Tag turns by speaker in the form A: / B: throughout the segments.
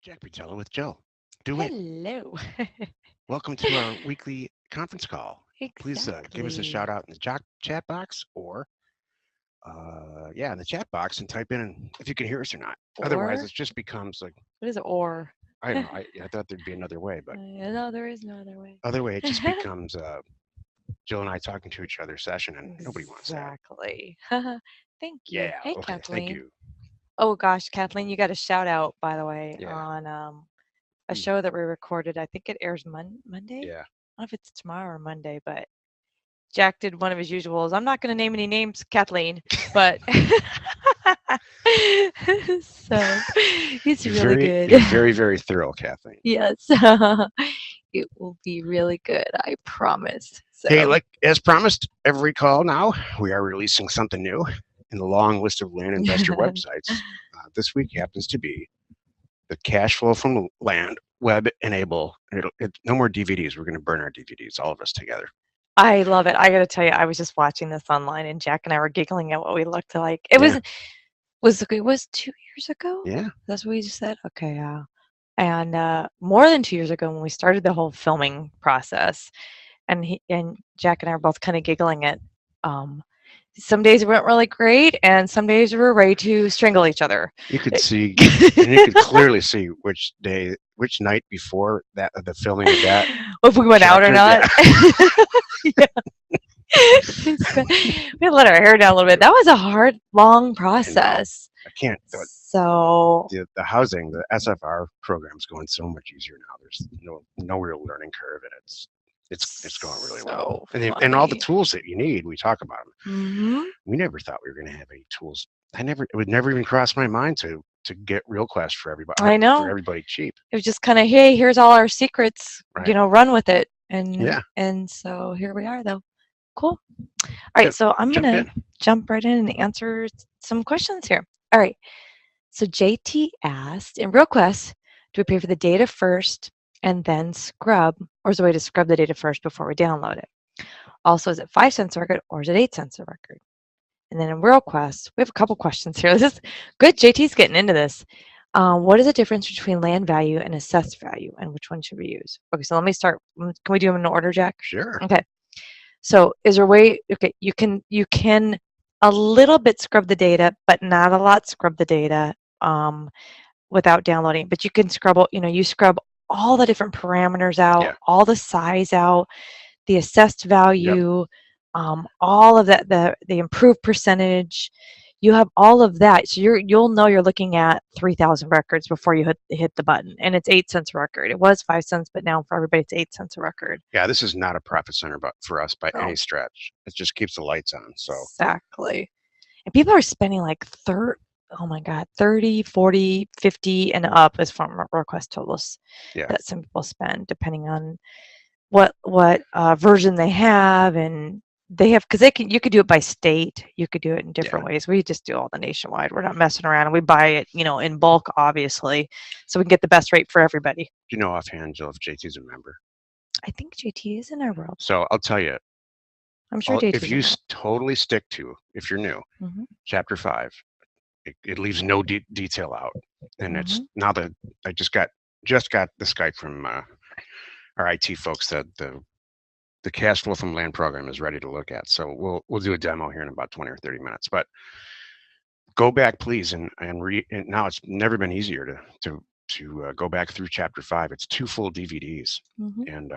A: Jack Britello with Jill. Do it.
B: Hello.
A: Welcome to our weekly conference call. Please give us a shout
B: Exactly.
A: out in the chat box or, in the chat box and type in if you can hear us or not. Otherwise,
B: Or
A: it just becomes like,
B: what is it? Or
A: I don't know. I thought there'd be another way, but
B: no, there is no other way.
A: other way, it just becomes Jill and I talking to each other session, and nobody wants that.
B: Exactly. Thank you.
A: Yeah.
B: Hey,
A: Okay. Thank
B: Kathleen.
A: you.
B: Oh gosh, Kathleen, you got a shout out by the way
A: Yeah.
B: on a
A: Hmm.
B: show that we recorded. I think it airs Monday.
A: Yeah.
B: I don't know if it's tomorrow or Monday, but Jack did one of his usuals. I'm not going to name any names, Kathleen, but so he's really
A: You're
B: good.
A: very, very thorough, Kathleen.
B: Yes. It will be really good, I promise.
A: Hey,
B: So
A: like as promised, every call now we are releasing something new in the long list of land investor websites. This week happens to be the cash flow from land web enable. No more DVDs. We're going to burn our DVDs, all of us together.
B: I love it. I gotta tell you, I was just watching this online and Jack and I were giggling at what we looked like. It
A: Yeah,
B: was 2 years ago?
A: yeah.
B: That's what we just said? Okay, yeah. And more than 2 years ago when we started the whole filming process. And Jack and I are both kind of giggling at um some days it went really great and some days we were ready to strangle each other.
A: You could see, and you could clearly see which day, which night before that the filming of that
B: If we went out or
A: chapter.
B: not.
A: Yeah,
B: Yeah. We had to let our hair down a little bit. That was a hard, long
A: I know.
B: process.
A: I can't.
B: So
A: The housing, the SFR program is going so much easier now. There's no real learning curve, and it's going really well.
B: so
A: And all the
B: funny.
A: tools that you need, we talk about them.
B: Hmm.
A: We never thought we were going to have any tools. It would never even cross my mind to get RealQuest
B: I
A: for
B: know.
A: everybody cheap.
B: It was just kind of, hey, here's all our secrets,
A: Right?
B: run with it.
A: Yeah.
B: And so here we are though. Cool. All right,
A: Yep.
B: so I'm
A: Jump
B: gonna
A: in.
B: jump right in and answer some questions here. All right. So JT asked in RealQuest, do we pay for the data first and then scrub, or is there a way to scrub the data first before we download it? Also, is it 5 cents a record or is it 8 cents a record? And then in RealQuest, we have a couple questions here. This is good. JT's getting into this. What is the difference between land value and assessed value, and which one should we use? Okay, so let me start. Can we do them in order, Jack?
A: Sure.
B: Okay. So is there a way? Okay, you can a little bit scrub the data, but not a lot scrub the data without downloading. But you can scrub. You scrub all the different parameters out,
A: Yeah.
B: all the size out, the assessed
A: Yep.
B: value, all of that, the improved percentage. You have all of that, so you'll know you're looking at 3,000 records before you hit the button, and it's 8 cents a record. It was 5 cents, but now for everybody it's 8 cents a record.
A: Yeah. This is not a profit center, but for us by
B: No,
A: any stretch, it just keeps the lights on. So
B: exactly. And people are spending like oh my god, 30, 40, 50 and up as from request totals
A: yeah.
B: that some people spend depending on what version they have, and they have because you could do it by state, you could do it in
A: Yeah.
B: different ways. We just do all the nationwide. We're not messing around, and we buy it in bulk, obviously, so we can get the best rate for everybody.
A: Do you know offhand, Jill, if JT's a member?
B: I think JT is in our world.
A: So I'll tell you,
B: I'm sure JT
A: if
B: is in
A: you
B: our
A: totally stick to, if you're new,
B: world. Hmm.
A: chapter 5, it leaves no detail out. And it's
B: Hmm.
A: now that I just got the Skype from our IT folks that the cash flow from land program is ready to look at. So we'll do a demo here in about 20 or 30 minutes. But go back, please, and read. And now it's never been easier to go back through chapter 5. It's 2 full DVDs,
B: Hmm.
A: and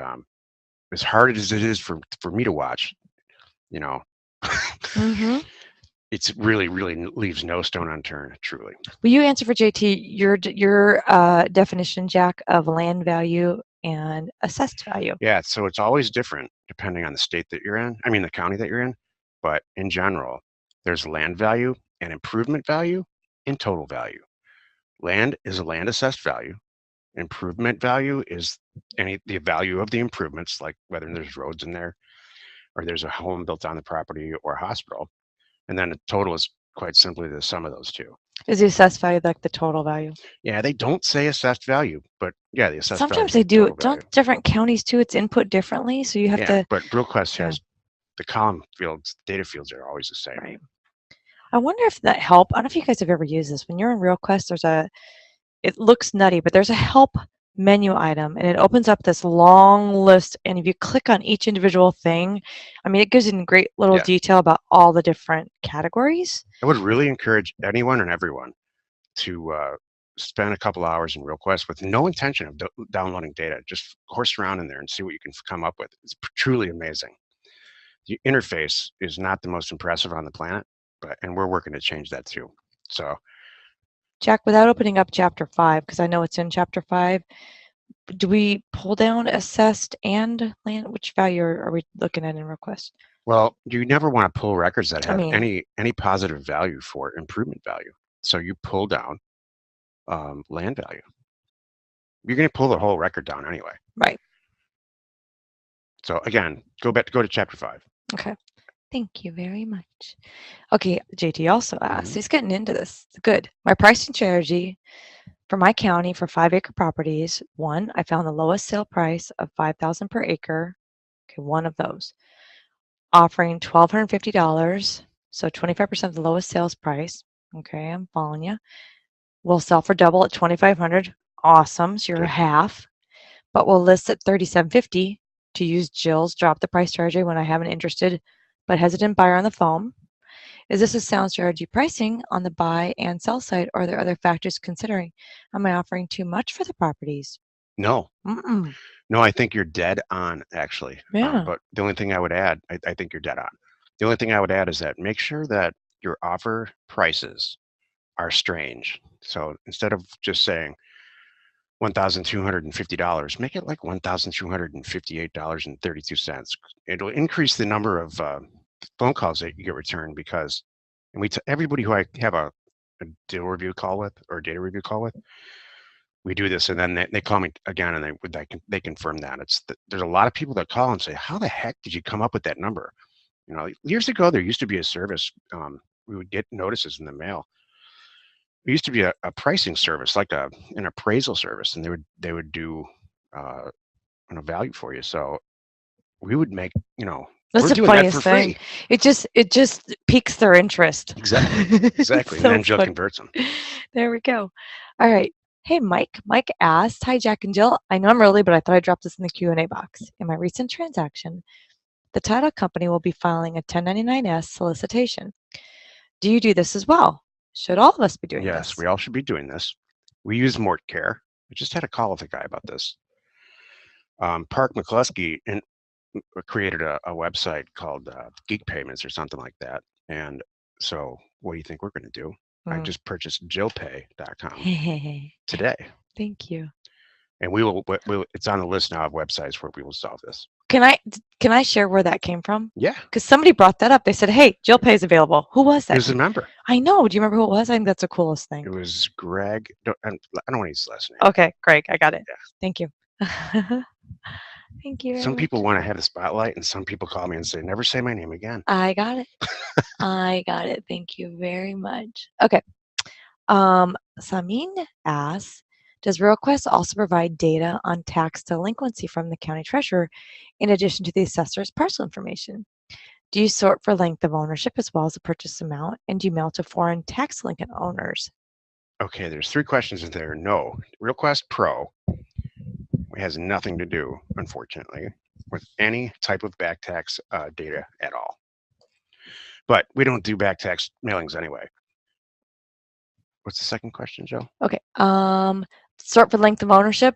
A: as hard as it is for me to watch, you know,
B: Hmm.
A: it's really leaves no stone unturned. Truly.
B: Will you answer for JT your definition, Jack, of land value and assessed value?
A: Yeah. So it's always different depending on the state that you're in. I mean, the county that you're in. But in general, there's land value and improvement value and total value. Land is a land assessed value. Improvement value is the value of the improvements, like whether there's roads in there or there's a home built on the property or a hospital. And then the total is quite simply the sum of those two.
B: Is the assessed value like the total value?
A: Yeah, they don't say assessed value, but yeah, the assessed value
B: Sometimes
A: is
B: they
A: the
B: do.
A: total value.
B: Don't different counties too? It's input differently, so you have
A: Yeah,
B: to.
A: but RealQuest
B: Yeah,
A: has the column fields, data fields are always the same.
B: right. I wonder if that help. I don't know if you guys have ever used this. When you're in RealQuest, it looks nutty, but there's a help menu item, and it opens up this long list. And if you click on each individual thing, I mean, it gives in great little
A: Yeah.
B: detail about all the different categories.
A: I would really encourage anyone and everyone to spend a couple hours in RealQuest with no intention of downloading data. Just horse around in there and see what you can come up with. It's truly amazing. The interface is not the most impressive on the planet, and we're working to change that too. So,
B: Jack, without opening up Chapter 5, because I know it's in Chapter 5, do we pull down assessed and land? Which value are we looking at in request?
A: well, you never want to pull records that
B: I
A: have
B: mean,
A: any positive value for improvement value. So you pull down land value. You're going to pull the whole record down anyway.
B: right.
A: So again, go to Chapter 5.
B: Okay. Thank you very much. Okay, JT also asked, he's getting into this. Good. My pricing strategy for my county for 5-acre properties. One, I found the lowest sale price of $5,000 per acre. Okay, one of those. Offering $1,250, so 25% of the lowest sales price. Okay, I'm following you. We'll sell for double at $2,500. Awesome, so you're
A: Good.
B: half. But we'll list at $3,750 to use Jill's drop the price strategy when I have an interested but hesitant buyer on the phone. Is this a sound strategy pricing on the buy and sell side, or are there other factors considering? Am I offering too much for the properties?
A: No,
B: Mm-mm.
A: no, I think you're dead on, actually.
B: Yeah.
A: But the only thing I would add, I think you're dead on. The only thing I would add is that make sure that your offer prices are strange. So instead of just saying $1,250, make it like $1,258.32. It'll increase the number of phone calls that you get returned because, and everybody who I have a deal review call with or data review call with, we do this, and then they call me again, and they confirm that. There's a lot of people that call and say, "How the heck did you come up with that number?" You know, years ago there used to be a service. We would get notices in the mail. It used to be a pricing service, like an appraisal service, and they would do value for you. So we would make
B: That's
A: we're
B: the
A: doing that for
B: funniest thing.
A: free.
B: It just piques their interest.
A: Exactly, exactly. And
B: So
A: then Jill
B: funny.
A: converts them.
B: There we go. All right. Hey, Mike. Mike asked, "Hi, Jack and Jill. I know I'm early, but I thought I'd drop this in the Q&A box. In my recent transaction, the title company will be filing a 1099-S solicitation. Do you do this as well? Should all of us be doing
A: Yes,
B: this?"
A: we all should be doing this. We use MortCare. I just had a call with a guy about this. Park McCluskey created a website called Geek Payments or something like that. And so what do you think we're going to do? I just purchased jillpay.com today.
B: Thank you.
A: And it's on the list now of websites where we will solve this.
B: Can I share where that came from?
A: Yeah.
B: Because somebody brought that up. They said, "Hey, Jill Pay is available." Who was
A: It
B: that?
A: was a member.
B: I know. Do you remember who it was? I think that's the coolest thing.
A: It was Greg. I don't want to use his last name.
B: Okay, Greg. I got it.
A: Yeah.
B: Thank you. Thank you.
A: Some people want to have the spotlight, and some people call me and say, "Never say my name again."
B: I got it. I got it. Thank you very much. Okay. Samin asks, does RealQuest also provide data on tax delinquency from the county treasurer in addition to the assessor's parcel information? Do you sort for length of ownership as well as the purchase amount? And do you mail to foreign tax delinquent owners?
A: Okay, there's 3 questions in there. No, RealQuest Pro has nothing to do, unfortunately, with any type of back tax data at all. But we don't do back tax mailings anyway. What's the second question, Joe?
B: Okay. Sort for length of ownership?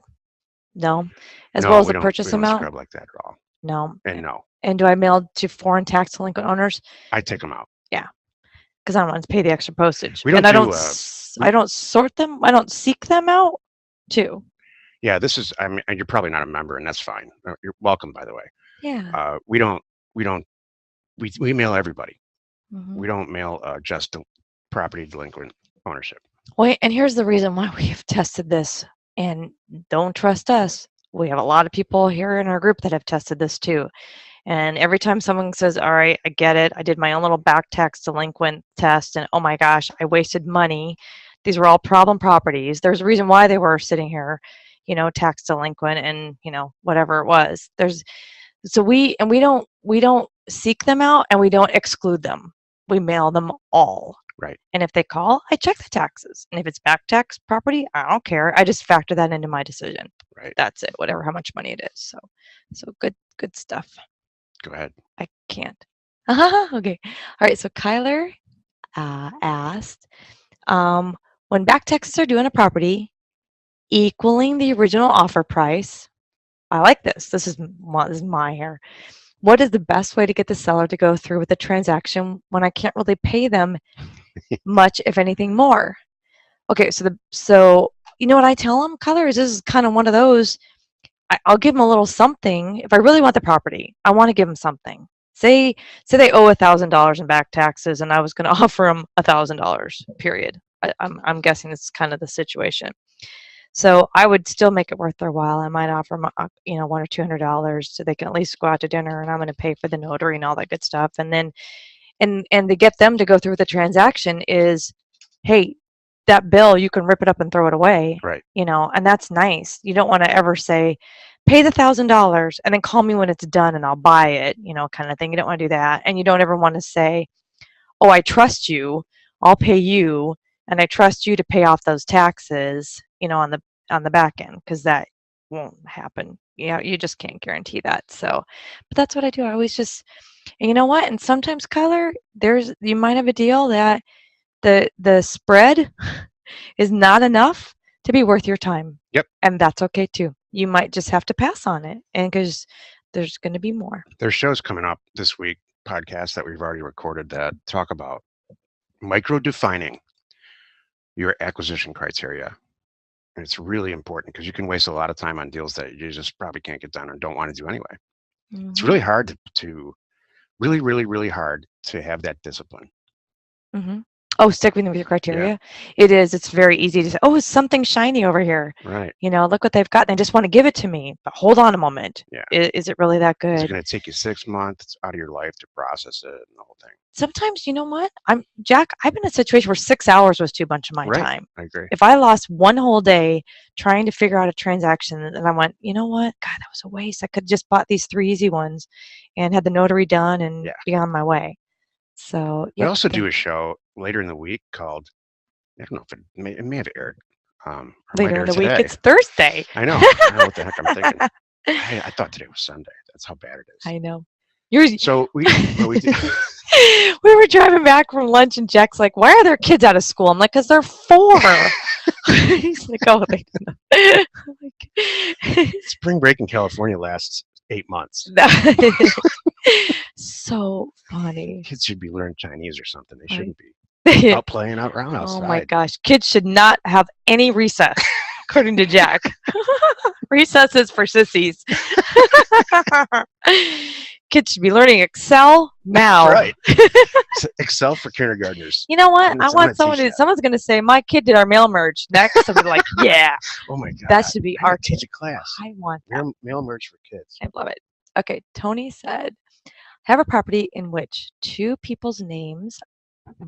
B: No. As
A: No,
B: well as
A: we
B: the
A: don't-
B: purchase
A: we don't
B: amount?
A: scrub like that at all.
B: No.
A: And no,
B: And do I mail to foreign tax delinquent owners?
A: I take them out.
B: Because I don't want to pay the extra postage.
A: We don't
B: And I don't,
A: do,
B: I don't sort them. I don't seek them out too.
A: Yeah, this is. I mean, you're probably not a member, and that's fine. You're welcome, by the way.
B: Yeah.
A: We mail everybody.
B: Mhm.
A: We don't mail just property delinquent ownership.
B: Well, and here's the reason why we have tested this, and don't trust us. We have a lot of people here in our group that have tested this too. And every time someone says, "All right, I get it. I did my own little back tax delinquent test, and oh my gosh, I wasted money. These were all problem properties. There's a reason why they were sitting here, tax delinquent, and whatever it was. We don't seek them out, and we don't exclude them. We mail them all.
A: Right.
B: And if they call, I check the taxes. And if it's back tax property, I don't care. I just factor that into my decision.
A: Right.
B: That's it, whatever, how much money it is. So good stuff.
A: Go ahead.
B: I can't. Okay. All right. So Kyler asked, when back taxes are due on a property equaling the original offer price, I like this. This is my hair. What is the best way to get the seller to go through with the transaction when I can't really pay them much, if anything, more? Okay, so you know what I tell them, Color, is this is kind of one of those. I'll give them a little something if I really want the property. I want to give them something. Say they owe $1,000 in back taxes, and I was going to offer them $1,000. Period. I'm guessing it's kind of the situation. So I would still make it worth their while. I might offer them, $100 or $200 so they can at least go out to dinner, and I'm going to pay for the notary and all that good stuff. And then, and to get them to go through the transaction is, hey, that bill, you can rip it up and throw it away.
A: Right.
B: And that's nice. You don't want to ever say, pay the $1,000 and then call me when it's done and I'll buy it, kind of thing. You don't want to do that. And you don't ever want to say, oh, I trust you, I'll pay you, and I trust you to pay off those taxes, on the back end, because that won't happen. You just can't guarantee that. So, but that's what I do. I always just, and you know what? And sometimes, Kyler, you might have a deal that the spread is not enough to be worth your time.
A: Yep.
B: And that's okay too. You might just have to pass on it, and because there's going to be more.
A: There's shows coming up this week, podcasts that we've already recorded that talk about micro defining your acquisition criteria. And it's really important because you can waste a lot of time on deals that you just probably can't get done or don't want to do anyway. Mm-hmm. It's really hard to really, really, really hard to have that discipline.
B: Mm-hmm. Oh, sticking with your criteria. Yeah. It is. It's very easy to say, oh, it's something shiny over here.
A: Right.
B: Look what they've got. They just want to give it to me. But hold on a moment.
A: Yeah.
B: Is it really that good?
A: It's going to take you 6 months out of your life to process it and the whole thing.
B: Sometimes, you know what? Jack, I've been in a situation where 6 hours was too much of my time.
A: I agree.
B: If I lost one whole day trying to figure out a transaction and I went, you know what? God, that was a waste. I could have just bought these 3 easy ones and had the notary done and be on my way. So
A: we also do a show later in the week called, I don't know if it may have aired.
B: Later in the week, it's Thursday.
A: I know. I don't know what the heck I'm thinking. I thought today was Sunday. That's how bad it is.
B: I know.
A: So we
B: we were driving back from lunch, and Jack's like, "Why are there kids out of school?" I'm like, "'Cause they're 4." He's like, "Oh, they
A: Spring break in California lasts 8 months."
B: So funny.
A: Kids should be learning Chinese or something. They shouldn't be out playing around outside.
B: Oh my gosh, kids should not have any recess, according to Jack. Recess is for sissies. Kids should be learning Excel now.
A: Right. Excel for kindergartners.
B: You know what? I want someone's going to say, my kid did our mail merge next. I'll be like, yeah.
A: Oh my God.
B: That should be our
A: teach a class.
B: I want that.
A: Mail merge for kids.
B: I love it. Okay. Tony said, have a property in which 2 people's names,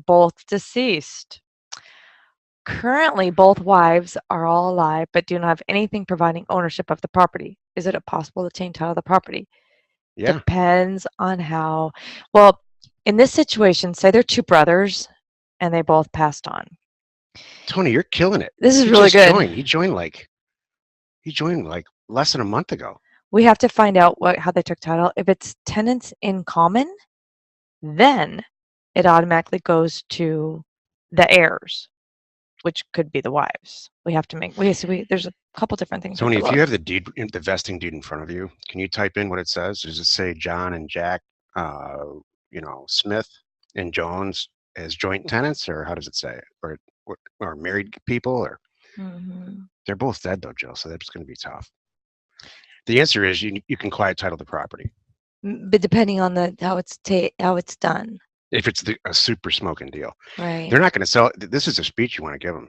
B: both deceased. Currently, both wives are all alive, but do not have anything providing ownership of the property. Is it possible to change title of the property?
A: Yeah.
B: Depends on how. Well, in this situation, say they're 2 brothers and they both passed on.
A: Tony, you're killing it.
B: This is really good.
A: He joined like less than a month ago.
B: We have to find out how they took title. If it's tenants in common, then it automatically goes to the heirs, which could be the wives. We have to make. There's a couple different things.
A: Tony, if you have the vesting deed in front of you, can you type in what it says? Does it say John and Jack, Smith and Jones as joint tenants, or how does it say? Or married people, or they're both dead though, Jill. So that's going to be tough. The answer is you can quiet title the property.
B: But depending on how it's done.
A: If it's a super smoking deal,
B: right?
A: They're not going to sell it. This is a speech you want to give them.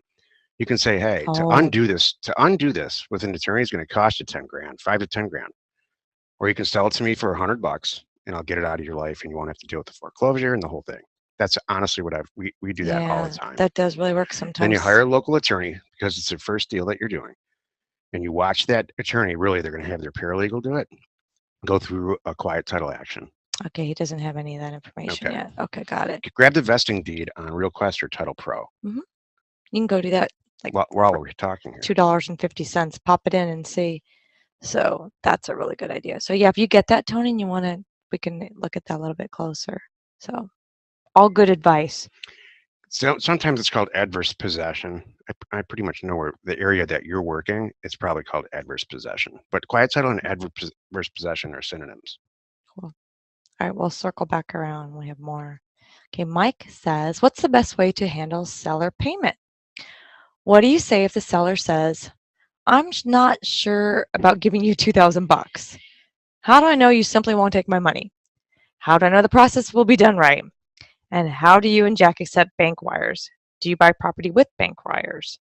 A: You can say, "Hey, to undo this with an attorney is going to cost you $10,000, $5 to $10,000, or you can sell it to me for $100, and I'll get it out of your life, and you won't have to deal with the foreclosure and the whole thing." That's honestly what we do that all the time.
B: That does really work sometimes.
A: Then you hire a local attorney because it's the first deal that you're doing, and you watch that attorney. Really, they're going to have their paralegal do it, go through a quiet title action.
B: Okay, he doesn't have any of that information
A: Okay.
B: yet. Okay, got it.
A: Grab the vesting deed on RealQuest or Title Pro.
B: You can go do that like
A: Well, while we're talking here.
B: $2.50. Pop it in and see. So that's a really good idea. So yeah, if you get that, Tony, and you want to, we can look at that a little bit closer. So all good advice.
A: So sometimes it's called adverse possession. I pretty much know where the area that you're working. It's probably called adverse possession. But quiet title and adverse possession are synonyms.
B: Cool. All right, we'll circle back around. We have more. Okay, Mike says, what's the best way to handle seller payment? What do you say if the seller says, I'm not sure about giving you $2,000? How do I know you simply won't take my money? How do I know the process will be done right? And how do you and Jack accept bank wires? Do you buy property with bank wires?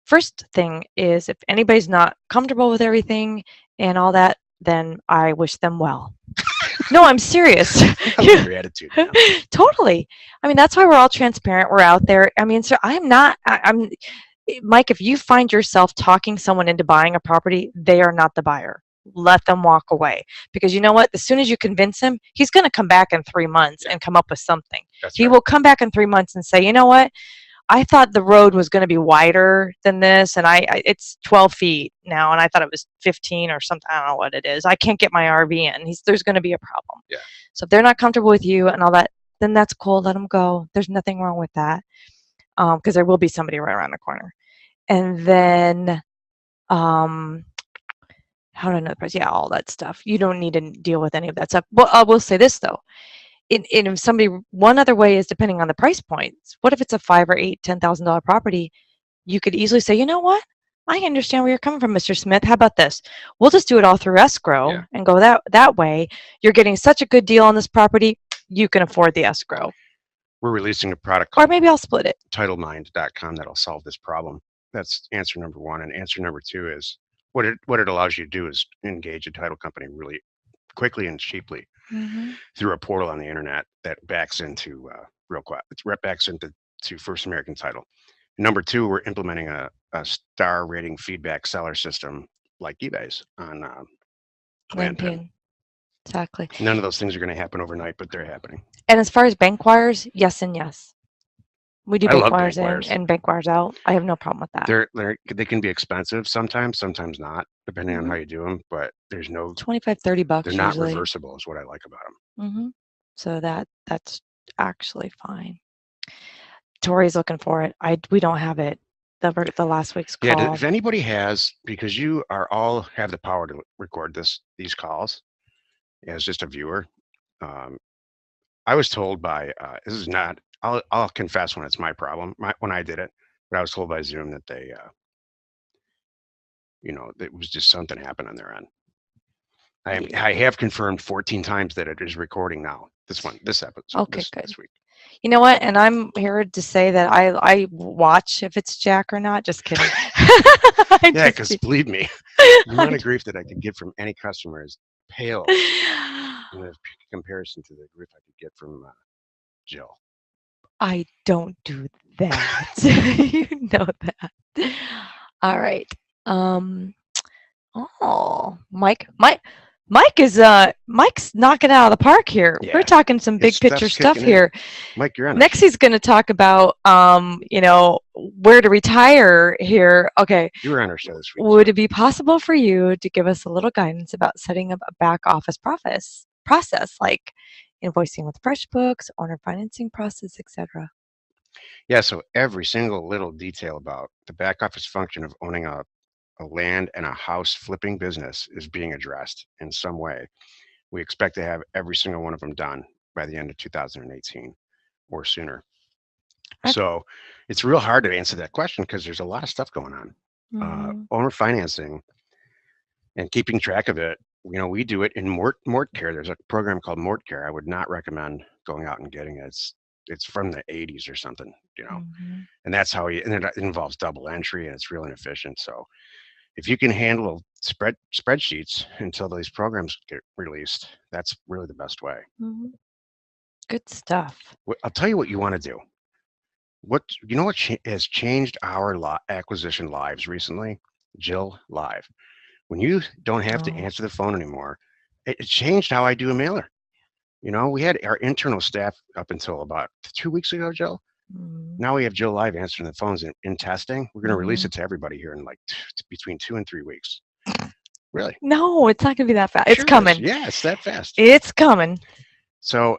B: First thing is, if anybody's not comfortable with everything and all that, then I wish them well. No, I'm serious.
A: I love your attitude. Man.
B: Totally. I mean, that's why we're all transparent. We're out there. I mean, so I'm not, I'm, Mike, if you find yourself talking someone into buying a property, they are not the buyer. Let them walk away. Because you know what? As soon as you convince him, he's going to come back in 3 months and come up with something. He will come back in 3 months and say, you know what? I thought the road was going to be wider than this, and it's 12 feet now, and I thought it was 15 or something. I don't know what it is. I can't get my RV in. There's going to be a problem.
A: Yeah.
B: So if they're not comfortable with you and all that, then that's cool. Let them go. There's nothing wrong with that, because there will be somebody right around the corner. And then, how do I know the price? Yeah, all that stuff. You don't need to deal with any of that stuff. Well, I will say this though. If somebody, one other way is depending on the price points. What if it's a $5,000 or $8,000, $10,000 property? You could easily say, you know what? I understand where you're coming from, Mr. Smith. How about this? We'll just do it all through escrow and go that way. You're getting such a good deal on this property, you can afford the escrow.
A: We're releasing a product
B: or maybe I'll split it.
A: TitleMind.com that'll solve this problem. That's answer number one. And answer number two is what it allows you to do is engage a title company really quickly and cheaply through a portal on the internet that backs into backs into First American Title. Number two, we're implementing a star rating feedback seller system like eBay's on Landpin.
B: Exactly.
A: None of those things are going to happen overnight, but they're happening.
B: And as far as bank wires, yes and yes. We do bank wires in and bank wires out. I have no problem with that.
A: They can be expensive sometimes not, depending on how you do them. But there's no
B: $25-$30.
A: They're not reversible, is what I like about them.
B: So that's actually fine. Tori's looking for it. We don't have it. The last week's call.
A: Yeah, if anybody has, because you are all have the power to record these calls as just a viewer. I was told by this is not. I'll confess when it's my problem. When I did it, but I was told by Zoom that they, it was just something happened on their end. I have confirmed 14 times that it is recording now. This episode.
B: Okay, good. This week. You know what? And I'm here to say that I watch if it's Jack or not. Just kidding.
A: Yeah, because believe me, the amount of grief that I could get from any customer is pale in comparison to the grief I could get from Jill.
B: I don't do that. You know that. All right. Mike's knocking it out of the park here. Yeah. We're talking some big picture stuff here.
A: Mike, you're on.
B: Next, he's going to talk about, where to retire here. Okay.
A: You were on our show this week.
B: Would it be possible for you to give us a little guidance about setting up a back office process, like invoicing with FreshBooks, owner financing process, etc.?
A: Yeah. So every single little detail about the back office function of owning a land and a house flipping business is being addressed in some way. We expect to have every single one of them done by the end of 2018 or sooner. Okay. So it's real hard to answer that question because there's a lot of stuff going on. Owner financing and keeping track of it. We do it in MortCare. There's a program called MortCare. I would not recommend going out and getting it. It's from the 80s or something, and that's how and it involves double entry and it's real inefficient. So if you can handle spreadsheets until these programs get released, that's really the best way.
B: Good stuff.
A: I'll tell you what you want to do. What has changed our acquisition lives recently? Jill Live. When you don't have to answer the phone anymore, it changed how I do a mailer. We had our internal staff up until about 2 weeks ago, Joe.
B: Mm.
A: Now we have Joe Live answering the phones in testing. We're going to release
B: Mhm.
A: it to everybody here in like between 2 and 3 weeks. Really?
B: No, it's not gonna be that fast. It's
A: Sure it is.
B: coming.
A: Yeah, it's that fast.
B: It's coming.
A: So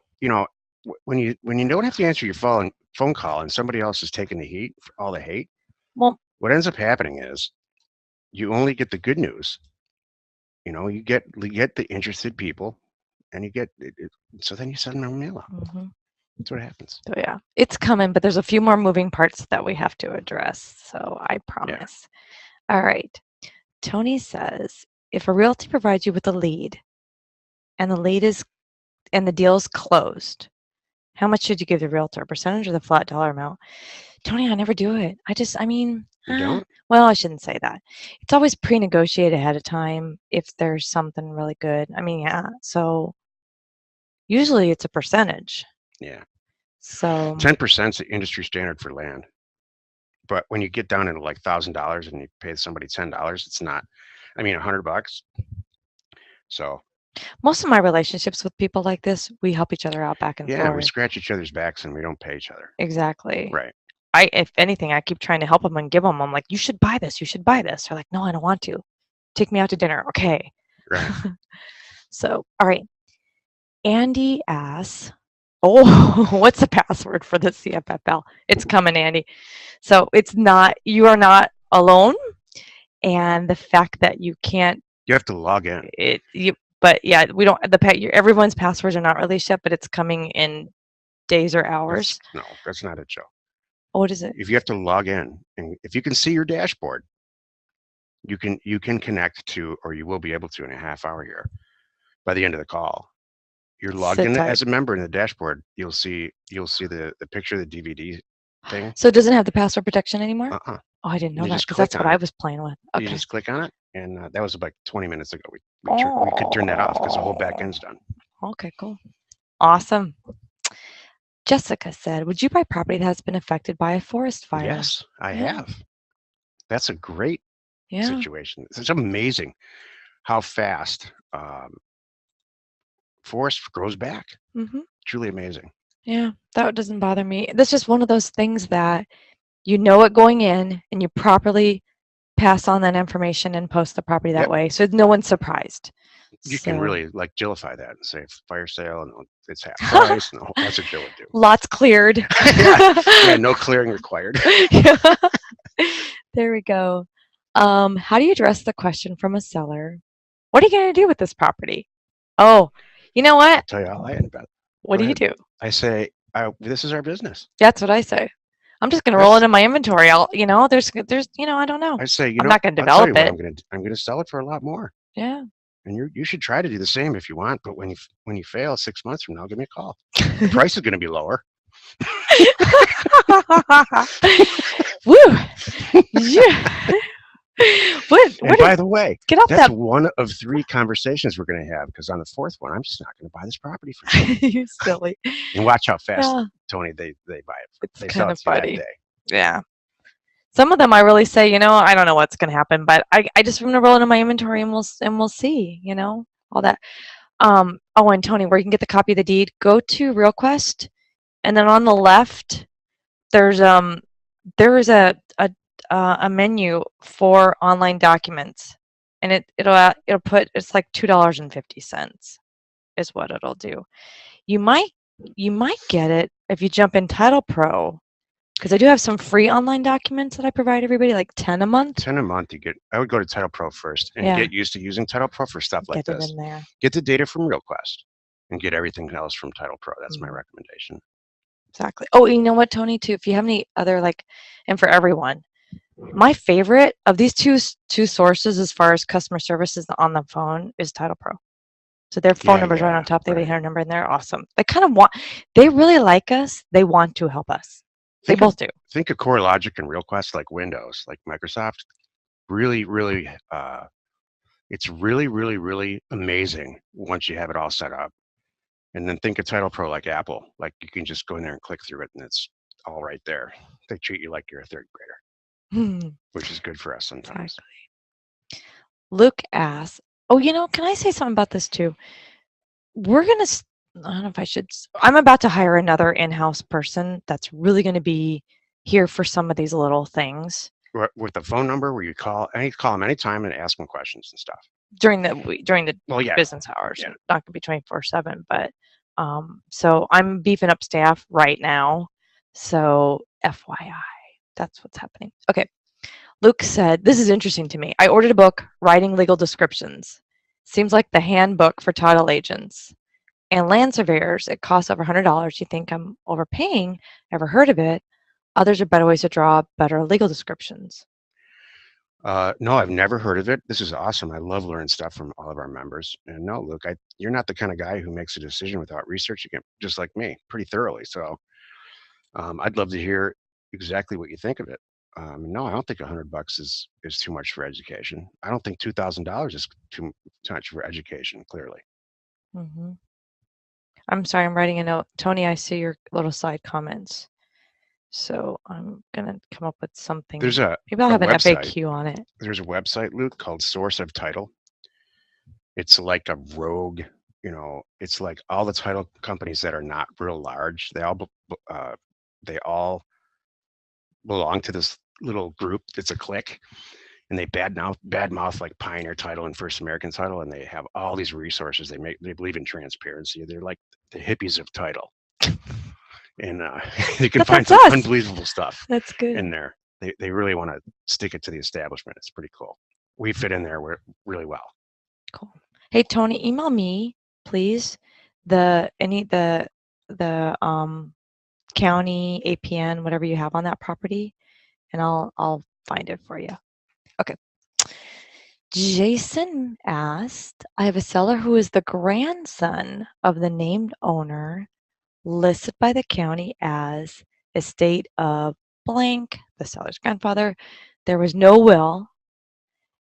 A: when you don't have to answer your phone call and somebody else is taking the heat for all the hate,
B: Well,
A: what ends up happening is you only get the good news. You get the interested people, and you get it, so then you send them a mail out.
B: mhm.
A: That's what happens.
B: So yeah, it's coming, but there's a few more moving parts that we have to address. So I
A: Yeah.
B: promise. All right. Tony says, if a realty provides you with a lead and the deal's closed, how much should you give the realtor? Percentage or the flat dollar amount? Tony, I never do it.
A: You don't?
B: Well, I shouldn't say that. It's always pre-negotiated ahead of time if there's something really good. Yeah. So usually it's a percentage.
A: Yeah.
B: So
A: 10% is the industry standard for land. But when you get down into like $1,000 and you pay somebody $10, it's not. $100. So
B: most of my relationships with people like this, we help each other out back and
A: yeah, we
B: forth.
A: scratch each other's backs and we don't pay each other.
B: Exactly.
A: Right.
B: If anything, I keep trying to help them and give them. I'm like, you should buy this. You should buy this. They're like, no, I don't want to. Take me out to dinner. Okay.
A: Right.
B: So, all right. Andy asks, oh, what's the password for the CFFL? It's coming, Andy. So you are not alone. And the fact that you can't,
A: You have to log in.
B: but yeah, we don't, everyone's passwords are not released yet, but it's coming in days or hours.
A: No, that's not it, Joe.
B: What is it?
A: If you have to log in, and if you can see your dashboard, you can connect to, or you will be able to in a half hour here. By the end of the call, you're logged
B: Sit
A: in
B: tight.
A: as a member in the dashboard. You'll see the picture of the DVD thing.
B: So it doesn't have the password protection anymore?
A: Uh-uh.
B: Oh, I didn't know
A: You
B: that
A: just
B: because
A: click
B: that's what
A: on
B: I
A: it.
B: was playing with.
A: You
B: Okay.
A: just click on it, and that was like 20 minutes ago. We could turn that off because the whole back end's done.
B: Okay, cool. Awesome. Jessica said, would you buy property that has been affected by a forest fire?
A: Yes, I
B: Yeah.
A: have. That's a great
B: Yeah.
A: situation. It's amazing how fast forest grows back.
B: Mm-hmm.
A: Truly amazing.
B: Yeah, that doesn't bother me. That's just one of those things that you know it going in and you properly pass on that information and post the property that
A: Yep.
B: way. So no one's surprised.
A: You
B: So
A: can really like Jillify that and say fire sale and it's half price. No, that's what Jill would do.
B: lots cleared.
A: Yeah, no clearing required.
B: Yeah. There we go. How do you address the question from a seller? What are you going to do with this property? Oh, you know what?
A: I'll tell you how I end up.
B: What
A: Go
B: do you
A: ahead.
B: do?
A: I say, this is our business.
B: That's what I say. I'm just going to roll it in my inventory. There's, I don't know.
A: I say,
B: I'm not going to
A: I'll tell you
B: develop
A: what
B: it.
A: I'm gonna sell it for a lot more.
B: Yeah.
A: And you should try to do the same if you want. But when you fail 6 months from now, give me a call. The price is going to be lower.
B: Woo! Yeah.
A: And by the way,
B: get off
A: that's
B: that.
A: one of 3 conversations we're going to have, because on the 4th one, I'm just not going to buy this property for you.
B: You silly.
A: And watch how fast,
B: Yeah.
A: Tony, they buy it.
B: It's
A: They
B: kind
A: sell
B: of
A: it to you that
B: funny.
A: day.
B: Yeah. Some of them I really say, I don't know what's going to happen, but I just want to roll into my inventory and we'll see, all that. Oh, and Tony, where you can get the copy of the deed, go to RealQuest, and then on the left, there is a menu for online documents, and it'll put, it's like $2.50 is what it'll do. You might get it if you jump in Title Pro, because I do have some free online documents that I provide everybody, like 10 a month.
A: 10 a month. I would go to Title Pro first and get used to using Title Pro for stuff like
B: Get it
A: this.
B: in there.
A: Get the data from RealQuest and get everything else from Title Pro. That's my recommendation.
B: Exactly. Oh, you know what, Tony, too, if you have any other, and for everyone, my favorite of these two sources as far as customer services on the phone is Title Pro. So their phone number's right on top. They have a number, and they're awesome. They really like us. They want to help us. They both do.
A: Think of CoreLogic and RealQuest like Windows, like Microsoft. Really, really, it's really, really, really amazing once you have it all set up. And then think of Title Pro like Apple. Like you can just go in there and click through it, and it's all right there. They treat you like you're a 3rd grader, which is good for us sometimes.
B: Exactly. Luke asks, oh, can I say something about this too? We're going to I don't know if I should. I'm about to hire another in-house person that's really going to be here for some of these little things
A: With the phone number where you call them anytime and ask them questions and stuff.
B: during the
A: Well, yeah,
B: business hours.
A: yeah.
B: Not going to be 24/7, but so I'm beefing up staff right now. So FYI, that's what's happening. Okay. Luke said, "This is interesting to me. I ordered a book, Writing Legal Descriptions. Seems like the handbook for title agents and land surveyors. It costs over $100. You think I'm overpaying? Ever heard of it? Others are better ways to draw better legal descriptions."
A: No, I've never heard of it. This is awesome. I love learning stuff from all of our members. And no, look, you're not the kind of guy who makes a decision without researching it, just like me, pretty thoroughly. So I'd love to hear exactly what you think of it. No, I don't think $100 is too much for education. I don't think $2,000 is too much for education. Clearly,
B: hmm I'm sorry, I'm writing a note. Tony, I see your little side comments. So I'm going to come up with something.
A: there's
B: Maybe I'll
A: a
B: have an
A: website.
B: FAQ on it.
A: There's a website, Luke, called Source of Title. It's like a rogue. It's like all the title companies that are not real large. They all belong to this little group. It's a clique, and they badmouth like Pioneer Title and First American Title, and they have all these resources. They believe in transparency. They're like the hippies of title, and you can find some unbelievable stuff.
B: That's good
A: in there. They really want to stick it to the establishment. It's pretty cool. We fit in there really well.
B: Cool. Hey Tony, email me please the county APN, whatever you have on that property, and I'll find it for you. Okay. Jason asked, I have a seller who is the grandson of the named owner listed by the county as estate of blank, the seller's grandfather. There was no will,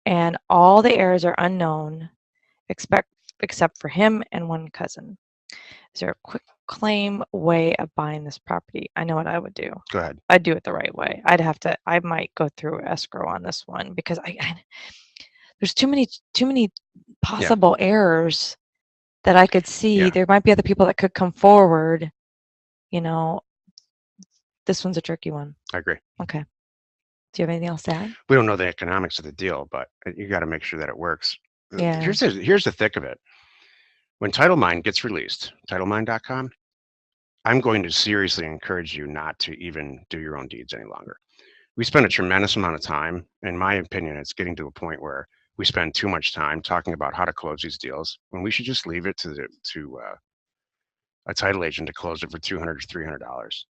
B: and all the heirs are unknown except for him and one cousin. Is there a quick claim way of buying this property? I know what I would do.
A: Go ahead.
B: I'd do it the right way. I might go through escrow on this one because there's too many possible errors that I could see.
A: Yeah.
B: There might be other people that could come forward. This one's a tricky one.
A: I agree.
B: Okay. Do you have anything else to add?
A: We don't know the economics of the deal, but you got to make sure that it works.
B: Yeah.
A: Here's the thick of it. When TitleMine gets released, TitleMine.com, I'm going to seriously encourage you not to even do your own deeds any longer. We spend a tremendous amount of time. In my opinion, it's getting to a point where we spend too much time talking about how to close these deals when we should just leave it to a title agent to close it for $200 or $300,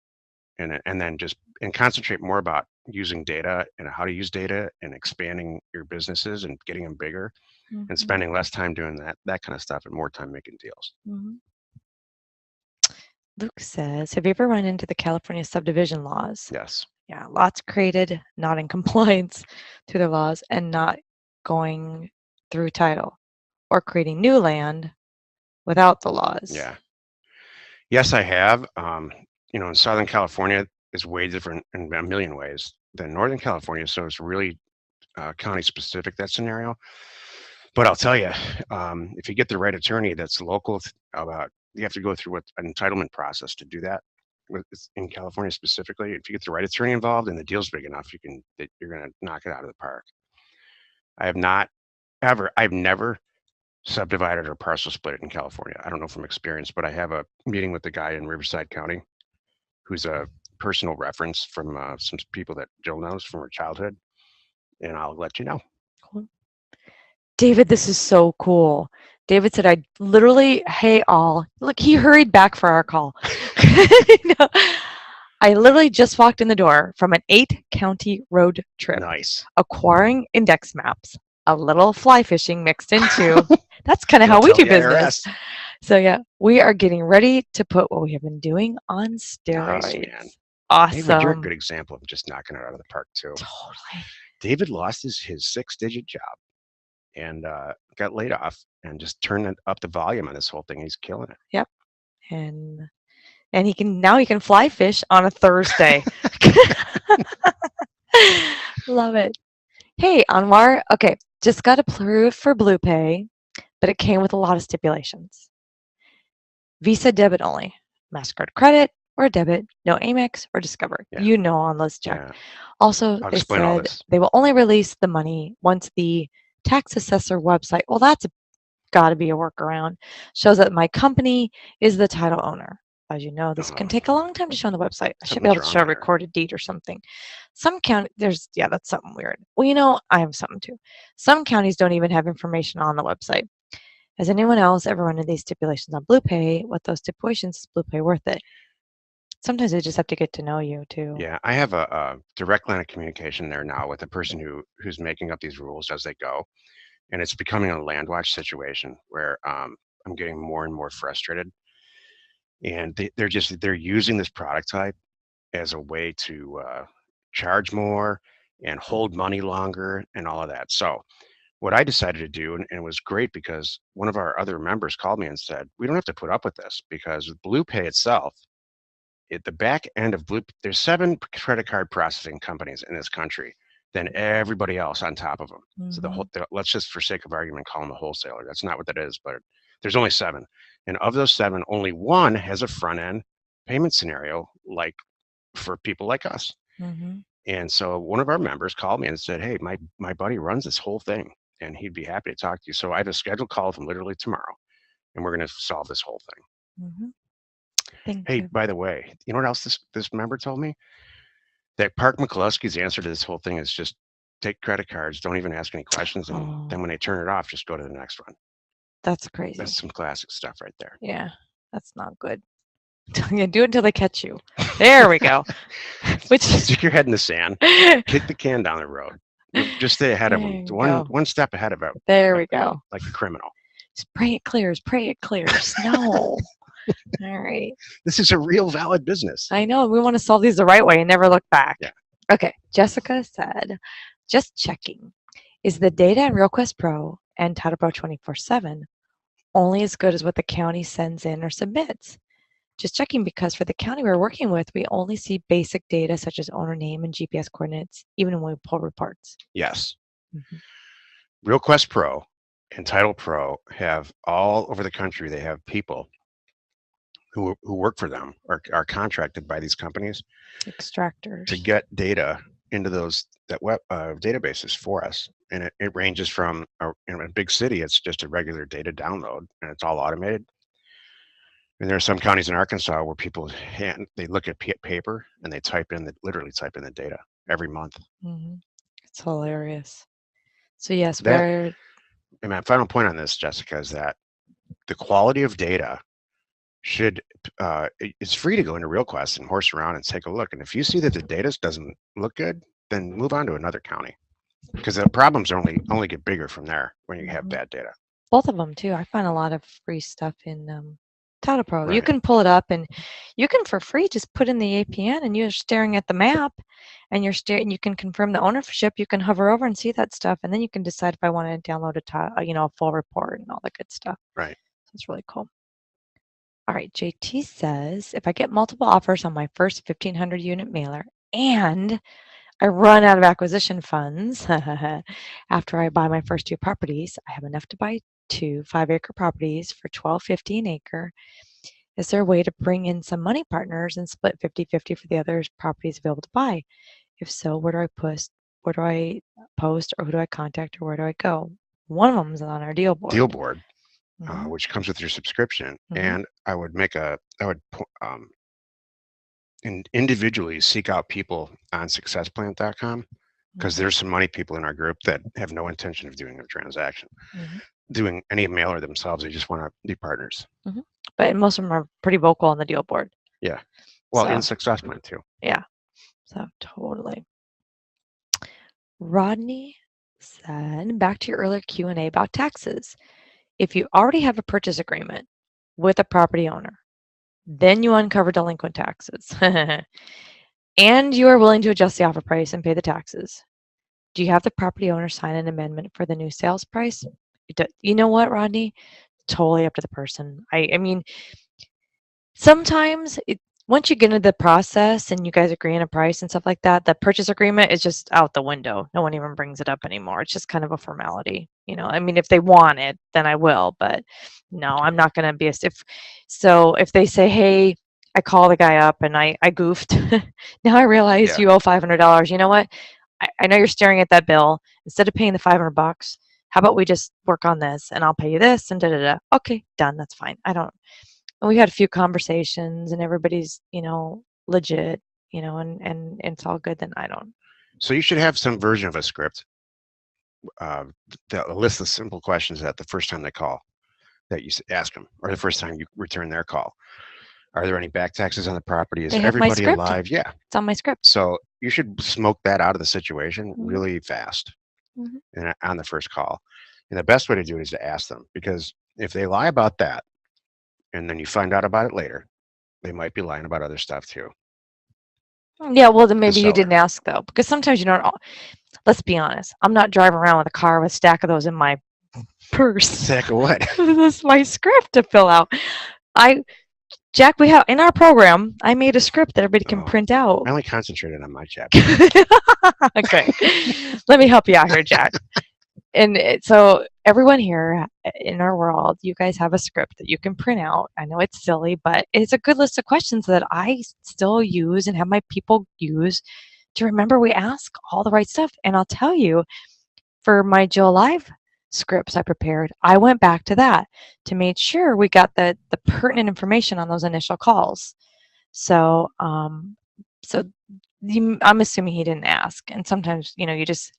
A: and then concentrate more about using data and how to use data and expanding your businesses and getting them bigger, and spending less time doing that kind of stuff and more time making deals.
B: Luke says, have you ever run into the California subdivision laws?
A: Yes.
B: Yeah, lots created not in compliance to their laws and not going through title, or creating new land without the laws.
A: Yeah. Yes, I have. In Southern California is way different in a million ways than Northern California, so it's really county specific, that scenario. But I'll tell you, if you get the right attorney that's local, you have to go through an entitlement process to do that. In California specifically, if you get the right attorney involved and the deal's big enough, you're going to knock it out of the park. I've never subdivided or parcel split it in California. I don't know from experience, but I have a meeting with the guy in Riverside County who's a personal reference from some people that Jill knows from her childhood, and I'll let you know.
B: Cool. David, this is so cool. David said, I literally, hey all, look, he hurried back for our call. I literally just walked in the door from an 8-county road trip.
A: Nice.
B: Acquiring index maps, a little fly fishing mixed into. That's kind of how we do business. So yeah, we are getting ready to put what we have been doing on steroids.
A: Nice, man.
B: Awesome.
A: David, you're a good example of just knocking it out of the park too.
B: Totally.
A: David lost his 6-digit job and got laid off and just turned up the volume on this whole thing. He's killing it.
B: Yep. And he can fly fish on a Thursday. Love it. Hey, Anwar. Okay, just got approved for Blue Pay, but it came with a lot of stipulations. Visa debit only. MasterCard credit or debit, no Amex or Discover.
A: Yeah.
B: You know on let's check.
A: Yeah.
B: Also,
A: I'll
B: they
A: explain all
B: said
A: this.
B: they will only release the money once the tax assessor website, well, that's got to be a workaround, shows that my company is the title owner. As you know, this can take a long time to show on the website. I should be
A: Something's
B: able to
A: wrong
B: show a
A: there.
B: recorded deed or something. Some county, yeah, that's something weird. Well, you know, I have something too. Some counties don't even have information on the website. Has anyone else ever run into these stipulations on BluePay? What those stipulations is BluePay worth it? Sometimes they just have to get to know you too.
A: Yeah, I have a direct line of communication there now with the person who's making up these rules as they go, and it's becoming a land watch situation where I'm getting more and more frustrated, and they're using this product type as a way to charge more and hold money longer and all of that. So what I decided to do, and it was great because one of our other members called me and said, we don't have to put up with this because with BluePay itself, at the back end of Blue, there's 7 credit card processing companies in this country, then everybody else on top of them. So let's just, for sake of argument, call them a wholesaler. That's not what that is, but there's only 7. And of those 7, only one has a front end payment scenario like for people like us. And so one of our members called me and said, hey, my buddy runs this whole thing and he'd be happy to talk to you. So I have a scheduled call with him literally tomorrow and we're going to solve this whole thing.
B: Thank
A: Hey,
B: you.
A: by the way, you know what else this member told me? That Park McCluskey's answer to this whole thing is just take credit cards, don't even ask any questions, and then when they turn it off, just go to the next one.
B: That's crazy.
A: That's some classic stuff right there.
B: Yeah, that's not good. Yeah, do it until they catch you. There we go. Which
A: Stick your head in the sand, kick the can down the road. Just stay ahead of them. One step ahead of it.
B: There we go.
A: Like a criminal.
B: Just pray it clears. Pray it clears. No. All right.
A: This is a real valid business.
B: I know. We want to solve these the right way and never look back.
A: Yeah.
B: Okay. Jessica said, just checking. Is the data in RealQuest Pro and Title Pro 24/7 only as good as what the county sends in or submits? Just checking because for the county we're working with, we only see basic data such as owner name and GPS coordinates, even when we pull reports.
A: Yes. RealQuest Pro and Title Pro have all over the country, they have people who work for them or are contracted by these companies,
B: extractors,
A: to get data into those web databases for us. And it ranges from in a big city, it's just a regular data download and it's all automated. And there are some counties in Arkansas where people they look at paper and they literally type in the data every month.
B: It's hilarious. So yes,
A: and my final point on this, Jessica, is that the quality of data should it's free to go into RealQuest and horse around and take a look. And if you see that the data doesn't look good, then move on to another county because the problems only get bigger from there when you have bad data.
B: Both of them too. I find a lot of free stuff in Title Pro.
A: Right.
B: You can pull it up and you can for free just put in the APN and you're staring at the map and you can confirm the ownership. You can hover over and see that stuff and then you can decide if I want to download a full report and all that good stuff.
A: Right.
B: So it's really cool. All right, JT says, if I get multiple offers on my first 1,500 unit mailer and I run out of acquisition funds after I buy my first 2 properties, I have enough to buy 2 5-acre properties for $12.50 an acre. Is there a way to bring in some money partners and split 50-50 for the other properties available to buy? If so, where do I post? Where do I post, or who do I contact, or where do I go? One of them is on our deal board.
A: Deal board. Which comes with your subscription, and I would individually seek out people on successplant.com because there's some money people in our group that have no intention of doing a transaction, doing any mailer themselves. They just want to be partners.
B: But most of them are pretty vocal on the deal board.
A: Yeah. Well, in SuccessPlant too.
B: Yeah. So totally. Rodney said, back to your earlier Q&A about taxes. If you already have a purchase agreement with a property owner, then you uncover delinquent taxes, and you are willing to adjust the offer price and pay the taxes, do you have the property owner sign an amendment for the new sales price? You know what, Rodney? Totally up to the person. I mean, sometimes once you get into the process and you guys agree on a price and stuff like that, the purchase agreement is just out the window. No one even brings it up anymore. It's just kind of a formality. I mean, if they want it, then I will, but no, I'm not going to be a stiff. So if they say, hey, I call the guy up and I goofed. Now I realize
A: Yeah.
B: you owe $500. You know what? I know you're staring at that bill. Instead of paying the $500, how about we just work on this and I'll pay you this and da da da. Okay, done. That's fine. I don't. And we had a few conversations and everybody's, legit, and it's all good. Then I don't.
A: So you should have some version of a script uh, that lists the simple questions that the first time they call that you ask them, or the first time you return their call. Are there any back taxes on the property? Is
B: They have my
A: everybody
B: script.
A: alive? Yeah.
B: It's on my script.
A: So you should smoke that out of the situation
B: Mhm.
A: really fast
B: Mhm.
A: and on the first call. And the best way to do it is to ask them, because if they lie about that and then you find out about it later, they might be lying about other stuff too.
B: Yeah, well, then
A: The
B: maybe you
A: seller.
B: didn't ask though, because sometimes you don't. Let's be honest. I'm not driving around with a car with a stack of those in my purse.
A: Sack of what?
B: This is my script to fill out. Jack, we have in our program. I made a script that everybody can
A: Oh,
B: print out.
A: I only concentrated on my chapter.
B: Okay, let me help you out here, Jack. And so everyone here in our world, you guys have a script that you can print out. I know it's silly, but it's a good list of questions that I still use and have my people use to remember we ask all the right stuff. And I'll tell you, for my Jill Live scripts I prepared, I went back to that to make sure we got the pertinent information on those initial calls. So so I'm assuming he didn't ask. And sometimes, you just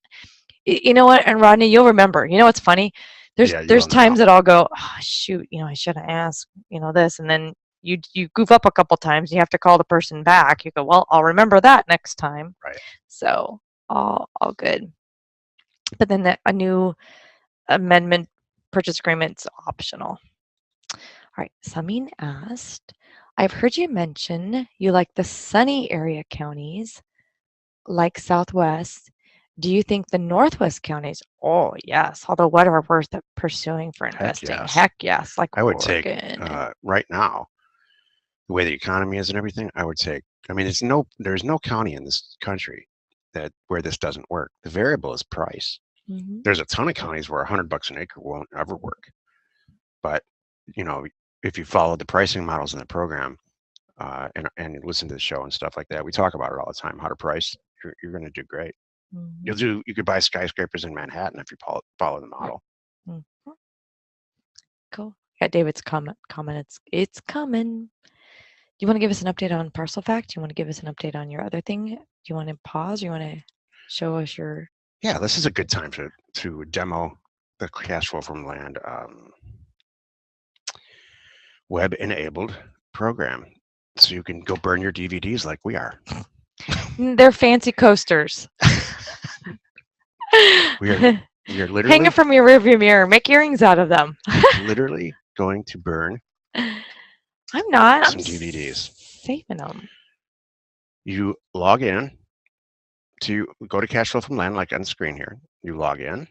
B: you know what, and Rodney, you'll remember. You know what's funny? There's
A: Yeah, you
B: there's
A: will now.
B: times that I'll go, oh, shoot, I should have asked, this, and then you goof up a couple times. You have to call the person back. You go, well, I'll remember that next time.
A: Right.
B: So all good. But then a new amendment purchase agreement's optional. All right, Samin asked, I've heard you mention you like the sunny area counties like Southwest. Do you think the Northwest counties? Oh, yes. Although what are worth pursuing for
A: Heck
B: investing?
A: yes.
B: Heck yes. Like
A: I would take
B: Oregon.
A: right now the way the economy is and everything. I would take. I mean, there's no county in this country that where this doesn't work. The variable is price.
B: Mhm.
A: There's a ton of counties where $100 an acre won't ever work. But you know, if you follow the pricing models in the program and you listen to the show and stuff like that, we talk about it all the time. How to price, you're going to do great.
B: Mhm.
A: You could buy skyscrapers in Manhattan if you follow the model.
B: Mhm. Cool. Yeah, David's comment. It's coming. Do you want to give us an update on parcel fact? Do you want to give us an update on your other thing? Do you want to pause? Or you want to show us your?
A: Yeah, this is a good time to demo the cash flow from land web enabled program, so you can go burn your DVDs like we are.
B: They're fancy coasters.
A: We are
B: Hang
A: literally
B: them from your rearview mirror. Make earrings out of them.
A: literally going to burn
B: I'm not.
A: some
B: I'm
A: DVDs.
B: saving them.
A: You log in to go to cash flow from land, like on the screen here. You log in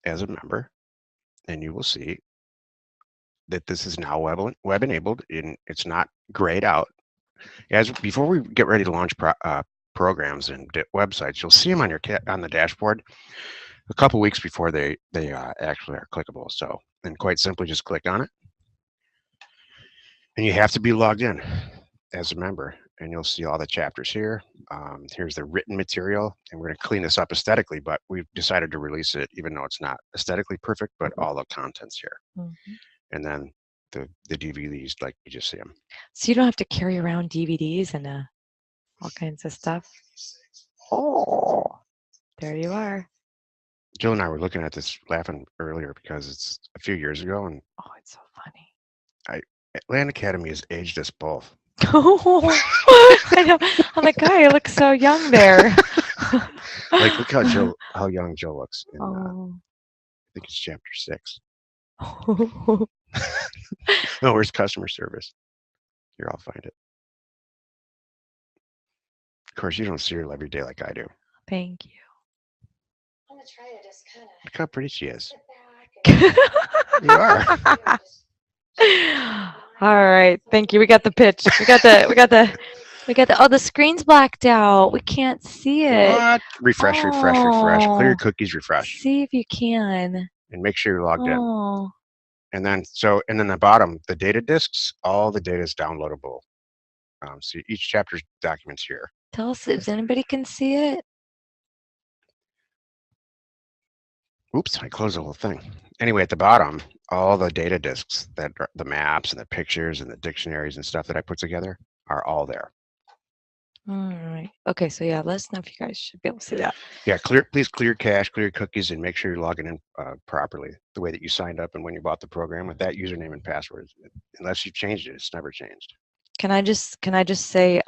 A: as a member, and you will see that this is now web enabled. And it's not grayed out. As before we get ready to launch programs and websites, you'll see them on on the dashboard a couple weeks before they actually are clickable. So, and quite simply, just click on it, and you have to be logged in as a member, and you'll see all the chapters here. Here's the written material, and we're going to clean this up aesthetically, but we've decided to release it even though it's not aesthetically perfect, but all the content's here.
B: Mm-hmm.
A: And then the DVDs, like you just see them.
B: So you don't have to carry around DVDs and all kinds of stuff. Oh, there you are.
A: Jill and I were looking at this laughing earlier because it's a few years ago, and
B: Oh, it's so funny.
A: Land Academy has aged us both.
B: I know. I'm like, God, you look so young there.
A: Like, look how young Jill looks. In,
B: Oh.
A: I think it's chapter 6. No, where's customer service? Here, I'll find it. Of course, you don't see her every day like I do.
B: Thank you.
C: I'm gonna try to just kind of
A: Look how pretty she is.
C: sit back.
A: You are.
B: All right. Thank you. We got the pitch. Oh, the screen's blacked out. We can't see it.
A: What? Refresh, refresh, refresh. Clear your
B: Oh,
A: cookies, refresh,
B: see if you can.
A: and make sure you're logged in.
B: Oh,
A: And then the bottom, the data disks, all the data is downloadable. So each chapter's documents here.
B: tell us if anybody can see it.
A: Oops, I closed the whole thing. Anyway, at the bottom, all the data disks that are the maps and the pictures and the dictionaries and stuff that I put together are all there.
B: All right. Okay, so yeah, let us know if you guys should be able to see that.
A: Yeah, please clear cache, clear your cookies, and make sure you're logging in properly, the way that you signed up and when you bought the program with that username and password. Unless you've changed it, it's never changed.
B: Can I just say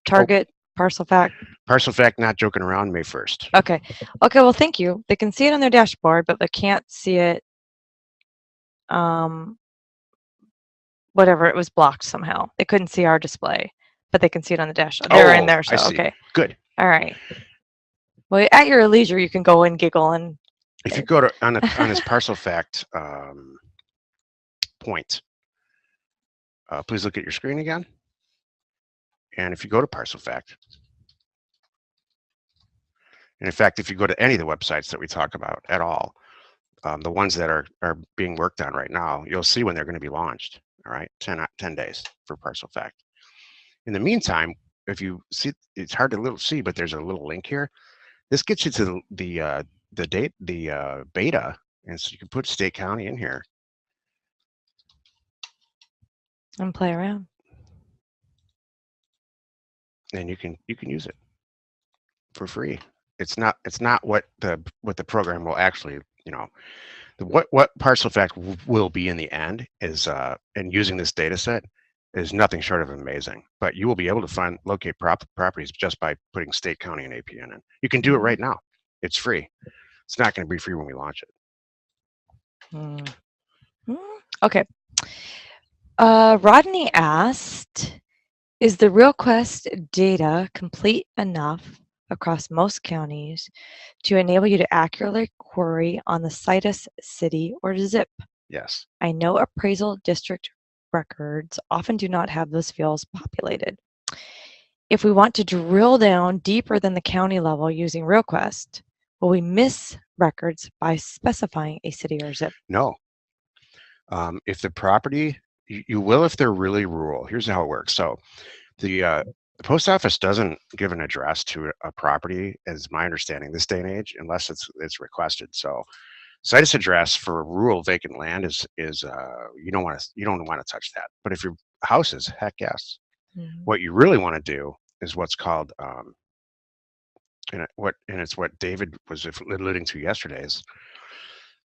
B: target parcel fact?
A: Parcel fact, not joking around, May 1st.
B: Okay. Okay, well, thank you. They can see it on their dashboard, but they can't see it. Whatever, it was blocked somehow. They couldn't see our display, but they can see it on the dashboard. They're in there, so
A: I see.
B: okay.
A: Good.
B: All right. Well, at your leisure, you can go and giggle and.
A: If you go to on his parcel fact point, please look at your screen again. And if you go to parcel fact, and in fact, if you go to any of the websites that we talk about at all, the ones that are being worked on right now, you'll see when they're going to be launched. All right, 10 days for parcel fact. In the meantime, if you see, it's hard to see, but there's a little link here. This gets you to the beta, and so you can put state county in here
B: and play around.
A: And you can use it for free. It's not what the program will actually, what parcel fact will be in the end is and using this data set is nothing short of amazing. But you will be able to locate properties just by putting state, county, and APN in. You can do it right now. It's free. It's not going to be free when we launch it.
B: Okay. Rodney asked, is the RealQuest data complete enough across most counties to enable you to accurately query on the situs, city, or zip?
A: Yes.
B: I know appraisal district records often do not have those fields populated. If we want to drill down deeper than the county level using RealQuest, will we miss records by specifying a city or zip?
A: No. If the property, you will if they're really rural. Here's how it works. So the post office doesn't give an address to a property, as my understanding this day and age, unless it's requested. So situs address for rural vacant land is you don't want to touch that. But if your house is, heck yes. What you really want to do is what's called and it's what David was alluding to yesterday is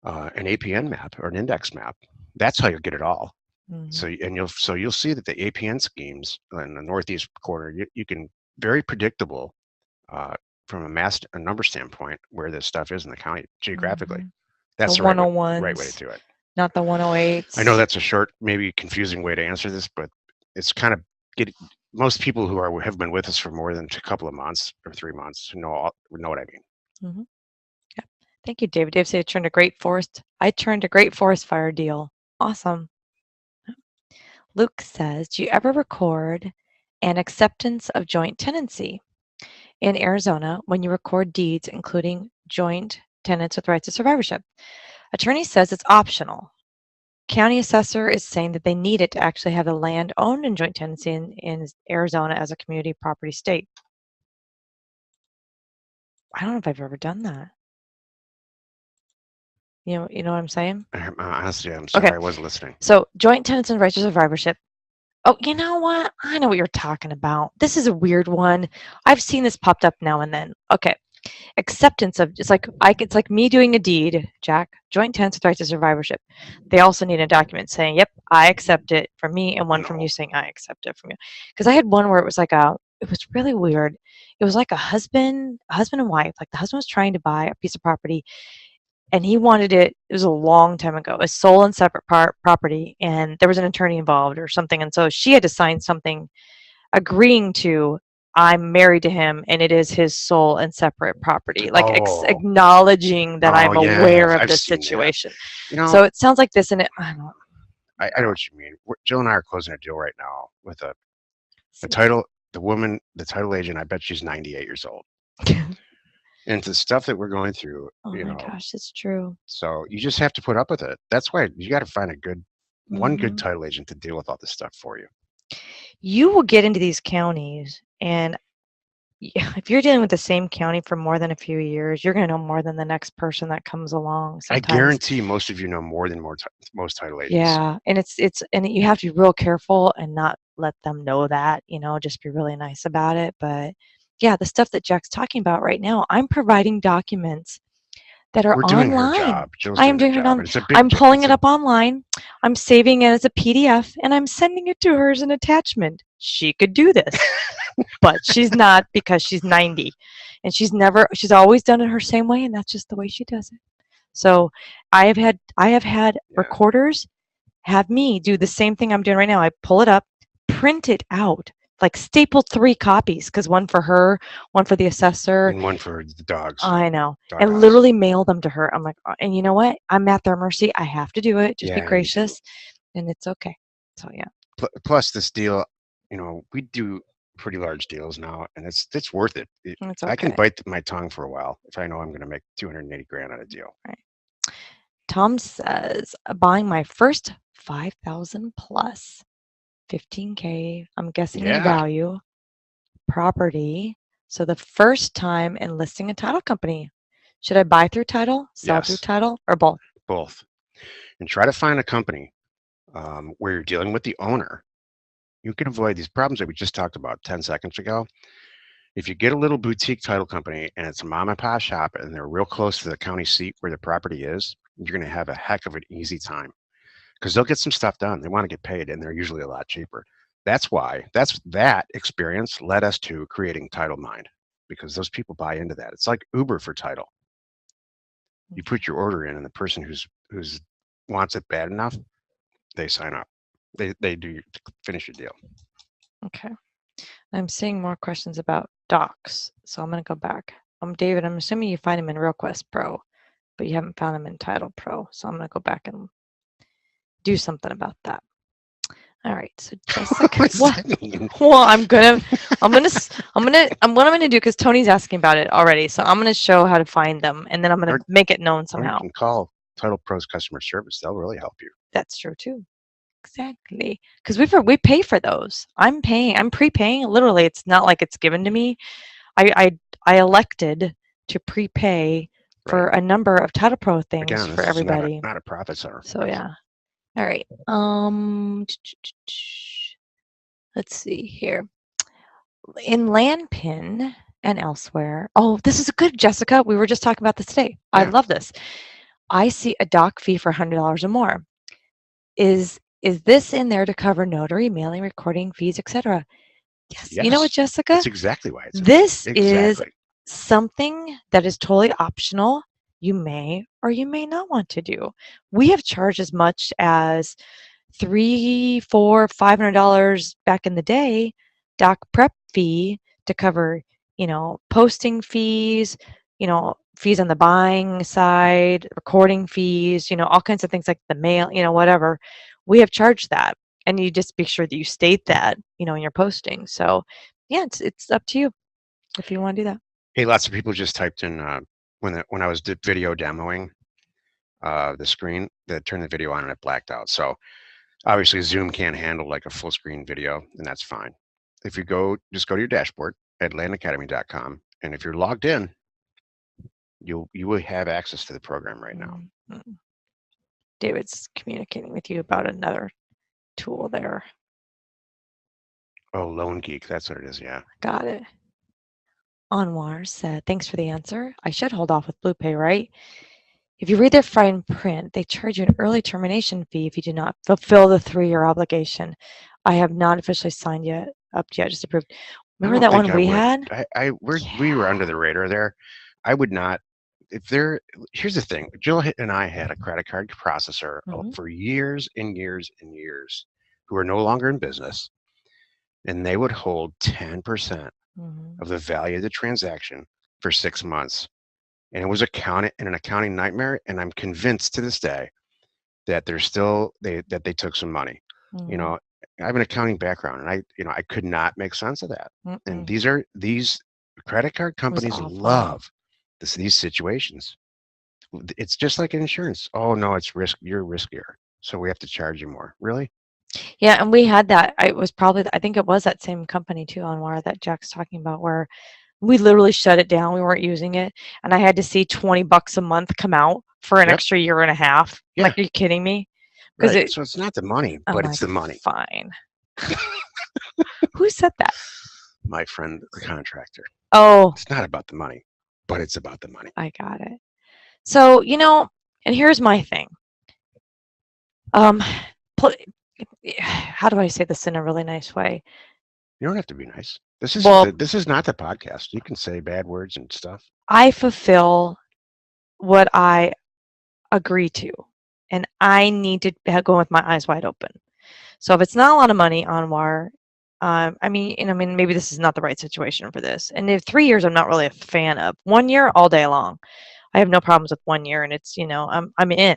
A: an APN map or an index map. That's how you'll get it all. So you'll see that the APN schemes in the northeast corner, you can very predictable from a number standpoint where this stuff is in the county geographically. That's the right way to do it.
B: Not the 108s.
A: I know that's a short, maybe confusing way to answer this, but it's kind of most people who have been with us for more than a couple of months or 3 months know what I mean.
B: Yeah. Thank you, David. Dave said I turned a great forest fire deal. Awesome. Luke says, do you ever record an acceptance of joint tenancy? In Arizona, when you record deeds, including joint tenants with rights of survivorship, attorney says it's optional. County assessor is saying that they need it to actually have the land owned in joint tenancy in Arizona as a community property state. I don't know if I've ever done that. You know what I'm saying?
A: Honestly, I'm sorry, I wasn't listening.
B: So joint tenants and rights of survivorship. Oh, you know what? I know what you're talking about. This is a weird one. I've seen this popped up now and then. Okay. Acceptance of, it's like me doing a deed, Jack, joint tenants with rights of survivorship. They also need a document saying, yep, I accept it from me, and one from you saying I accept it from you. Because I had one where it was it was really weird. It was like a husband and wife. Like the husband was trying to buy a piece of property, and he wanted it was a long time ago, a sole and separate property, and there was an attorney involved or something, and so she had to sign something agreeing to, I'm married to him and it is his sole and separate property, like acknowledging that I'm aware of this situation. So it sounds like this, and I don't know.
A: I know what you mean. Jill and I are closing a deal right now with a
B: See.
A: title. The woman, the title agent, I bet she's 98 years old. And the stuff that we're going through,
B: Oh my gosh, it's true.
A: so you just have to put up with it. That's why you got to find one good
B: Mhm.
A: title agent to deal with all this stuff for you.
B: You will get into these counties, and if you're dealing with the same county for more than a few years, you're going to know more than the next person that comes along
A: I
B: sometimes.
A: guarantee most of you know more than most title agents.
B: Yeah, and and you have to be real careful and not let them know that, just be really nice about it. But yeah, the stuff that Jack's talking about right now, I'm providing documents that are
A: We're doing her
B: online.
A: job. Jill's
B: I am
A: doing her
B: doing it
A: job,
B: on.
A: and it's a big.
B: I'm pulling it up online. I'm saving it as a PDF, and I'm sending it to her as an attachment. She could do this, but she's not because she's 90, and she's always done it her same way, and that's just the way she does it. So I have had
A: Yeah.
B: recorders have me do the same thing I'm doing right now. I pull it up, print it out, like staple 3 copies, because one for her, one for the assessor,
A: And one for the dogs.
B: I know.
A: Dog
B: And
A: house.
B: literally mail them to her. I'm like, and you know what? I'm at their mercy. I have to do it. Just be
A: Yeah, you do.
B: gracious, and it's okay. So yeah.
A: Plus, this deal, we do pretty large deals now, and it's worth it.
B: It's
A: I can
B: okay.
A: bite my tongue for a while if I know I'm going to make 280 grand on a deal.
B: Right. Tom says, buying my first 5,000 plus 15K, I'm guessing in
A: Yeah.
B: value, property. So the first time enlisting a title company. Should I buy through title, sell through
A: Yes.
B: title, or both?
A: Both. And try to find a company where you're dealing with the owner. You can avoid these problems that we just talked about 10 seconds ago. If you get a little boutique title company and it's a mom and pop shop and they're real close to the county seat where the property is, you're going to have a heck of an easy time because they'll get some stuff done. They want to get paid and they're usually a lot cheaper. That experience led us to creating Title Mind because those people buy into that. It's like Uber for title. You put your order in and the person who's wants it bad enough, they sign up. They do finish your deal.
B: Okay. I'm seeing more questions about docs, so I'm going to go back. David, I'm assuming you find them in RealQuest Pro, but you haven't found them in Title Pro, so I'm going to go back and do something about that. All right, so Jessica, what? Well, what I'm gonna do, because Tony's asking about it already, so I'm gonna show how to find them, and then I'm gonna make it known
A: Or
B: somehow.
A: you can call Title Pro's customer service; they'll really help you.
B: That's true too. Exactly, because we pay for those. I'm prepaying. Literally, it's not like it's given to me. I elected to prepay for a number of Title Pro things
A: Again,
B: for everybody.
A: Not a profit center.
B: So yeah. All right. Let's see here. In Landpin and elsewhere. Oh, this is good, Jessica. We were just talking about this today. I love this. I see a doc fee for $100 or more. Is this in there to cover notary, mailing, recording fees, etc.? Yes. You know what, Jessica?
A: That's exactly why it's
B: this is something that is totally optional. You may or you may not want to do. We have charged as much as $300, $400, $500 back in the day, doc prep fee to cover, posting fees, fees on the buying side, recording fees, all kinds of things like the mail, whatever. We have charged that, and you just be sure that you state that, in your posting. So yeah, it's up to you if you want to do that.
A: Hey, lots of people just typed in when I was video demoing the screen that turned the video on and it blacked out. So obviously Zoom can't handle like a full screen video, and that's fine. If you just go to your dashboard at landacademy.com, and if you're logged in, you will have access to the program right now.
B: Mm-hmm. David's communicating with you about another tool there.
A: Oh, Lone Geek, that's what it is. Yeah.
B: Got it. Anwar said, thanks for the answer. I should hold off with BluePay, right? If you read their fine print, they charge you an early termination fee if you do not fulfill the 3-year obligation. I have not officially signed up yet, just approved. Remember that one we had?
A: We were under the radar there. I would not. Here's the thing. Jill and I had a credit card processor for years and years and years who are no longer in business, and they would hold 10% of the value of the transaction for 6 months. And it was an accounting nightmare. And I'm convinced to this day that they're still that they took some money. You
B: Mhm.
A: know, I have an accounting background, and I could not make sense of that. And
B: Mm-mm.
A: these credit card
B: It was
A: companies
B: awful.
A: love these situations. It's just like insurance. Oh no, it's you're riskier, so we have to charge you more. Really?
B: Yeah, and we had that. It was probably, I think it was that same company too, Anwar, that Jack's talking about, where we literally shut it down. We weren't using it, and I had to see $20 a month come out for an
A: Yep.
B: extra year and a half.
A: Yeah.
B: Like, are you kidding me? Because
A: Right.
B: it,
A: So it's not the money,
B: I'm
A: but it's
B: like,
A: the money.
B: fine. Who said that?
A: My friend, the contractor.
B: Oh,
A: It's not about the money, but it's about the money.
B: I got it. So, and here's my thing. Um, pl- how do I say this in a really nice way?
A: You don't have to be nice.
B: Well,
A: This is not the podcast. You can say bad words and stuff.
B: I fulfill what I agree to, and I need to go with my eyes wide open. So if it's not a lot of money, Anwar, maybe this is not the right situation for this. And if 3 years, I'm not really a fan of. 1 year, all day long. I have no problems with 1 year, and it's I'm in.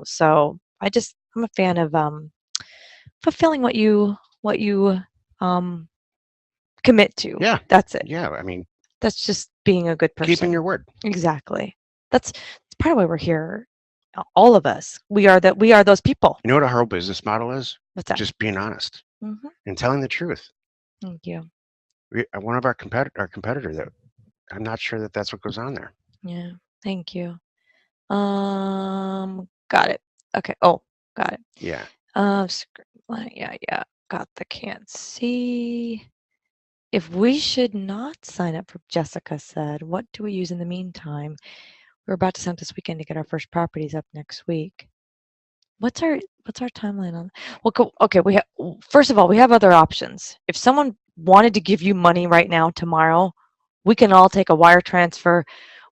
B: So I'm a fan of fulfilling what you um commit to.
A: Yeah.
B: That's it.
A: Yeah. I mean,
B: That's just being a good
A: keeping
B: person.
A: your word.
B: Exactly. That's part of why we're here. All of us. We are those people.
A: You know what our whole business model is?
B: What's that?
A: Just being honest
B: Hmm.
A: and telling the truth.
B: Thank you.
A: One of our competitor that I'm not sure that that's what goes on there.
B: Yeah. Thank you. Got it. Okay. Oh, got it.
A: Yeah.
B: Yeah. Got the can't see. If we should not sign up for Jessica said, what do we use in the meantime? We're about to sign up this weekend to get our first properties up next week. What's our timeline on? Well, okay. First of all, we have other options. If someone wanted to give you money right now, tomorrow, we can all take a wire transfer.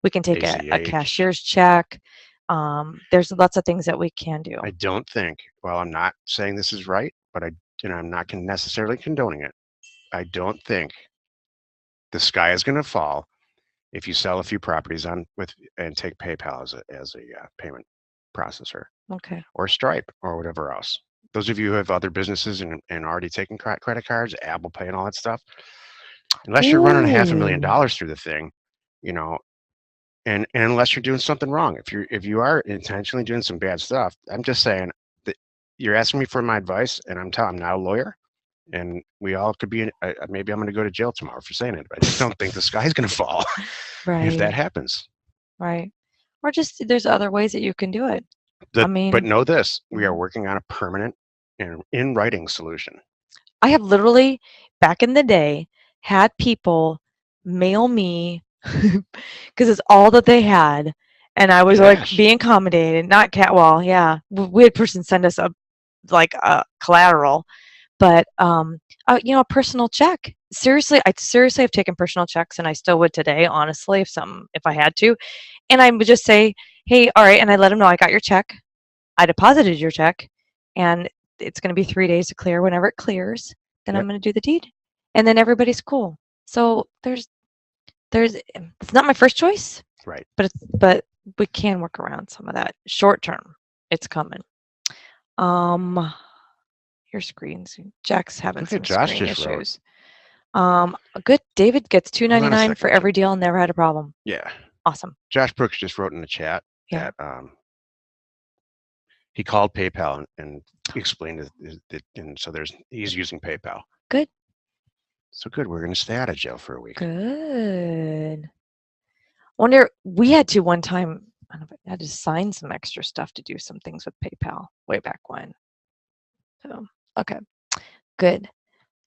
B: We can take a
A: ACH.
B: cashier's check. There's lots of things that we can do.
A: I don't think, well, I'm not saying this is right, but I'm not necessarily condoning it. I don't think the sky is going to fall if you sell a few properties and take PayPal as a payment processor
B: Okay.
A: or Stripe or whatever else. Those of you who have other businesses and already taken credit cards, Apple Pay and all that stuff, unless you're running
B: Ooh.
A: $500,000 through the thing, you know, and unless you're doing something wrong, if you are intentionally doing some bad stuff, I'm just saying that you're asking me for my advice, and I'm not a lawyer, and we all could be. Maybe I'm going to go to jail tomorrow for saying it. But I just don't think the sky's going to fall if that
B: Right.
A: happens.
B: Right. Or just there's other ways that you can do it. I
A: But
B: mean,
A: know this: we are
B: mhm.
A: working on a permanent and in writing solution.
B: I have literally, back in the day, had people mail me because it's all that they had, and I was like
A: Cash,
B: being accommodated. Not cat. Well, yeah, we had person send us a collateral, but a personal check. Seriously, I seriously have taken personal checks, and I still would today, honestly, if I had to, and I would just say, hey, all right, and I let them know I got your check. I deposited your check, and it's going to be 3 days to clear. Whenever it clears, then I'm
A: yep,
B: going to do the deed, and then everybody's cool. So it's not my first choice,
A: right.
B: but we can work around some of that short term. It's coming. Um, your screens. Jack's having
A: Look at
B: some
A: Josh
B: screen
A: just wrote.
B: issues. Good. David gets two
A: Hold on
B: ninety
A: a
B: nine for
A: second.
B: every deal and never had a problem.
A: Yeah,
B: Awesome.
A: Josh Brooks just wrote in the chat
B: Yeah.
A: that he called PayPal and explained that, and so he's using PayPal.
B: Good.
A: So good. We're going to stay out of jail for a week.
B: Good. Wonder we had to one time. I don't know, I had to sign some extra stuff to do some things with PayPal way back when. So okay, good.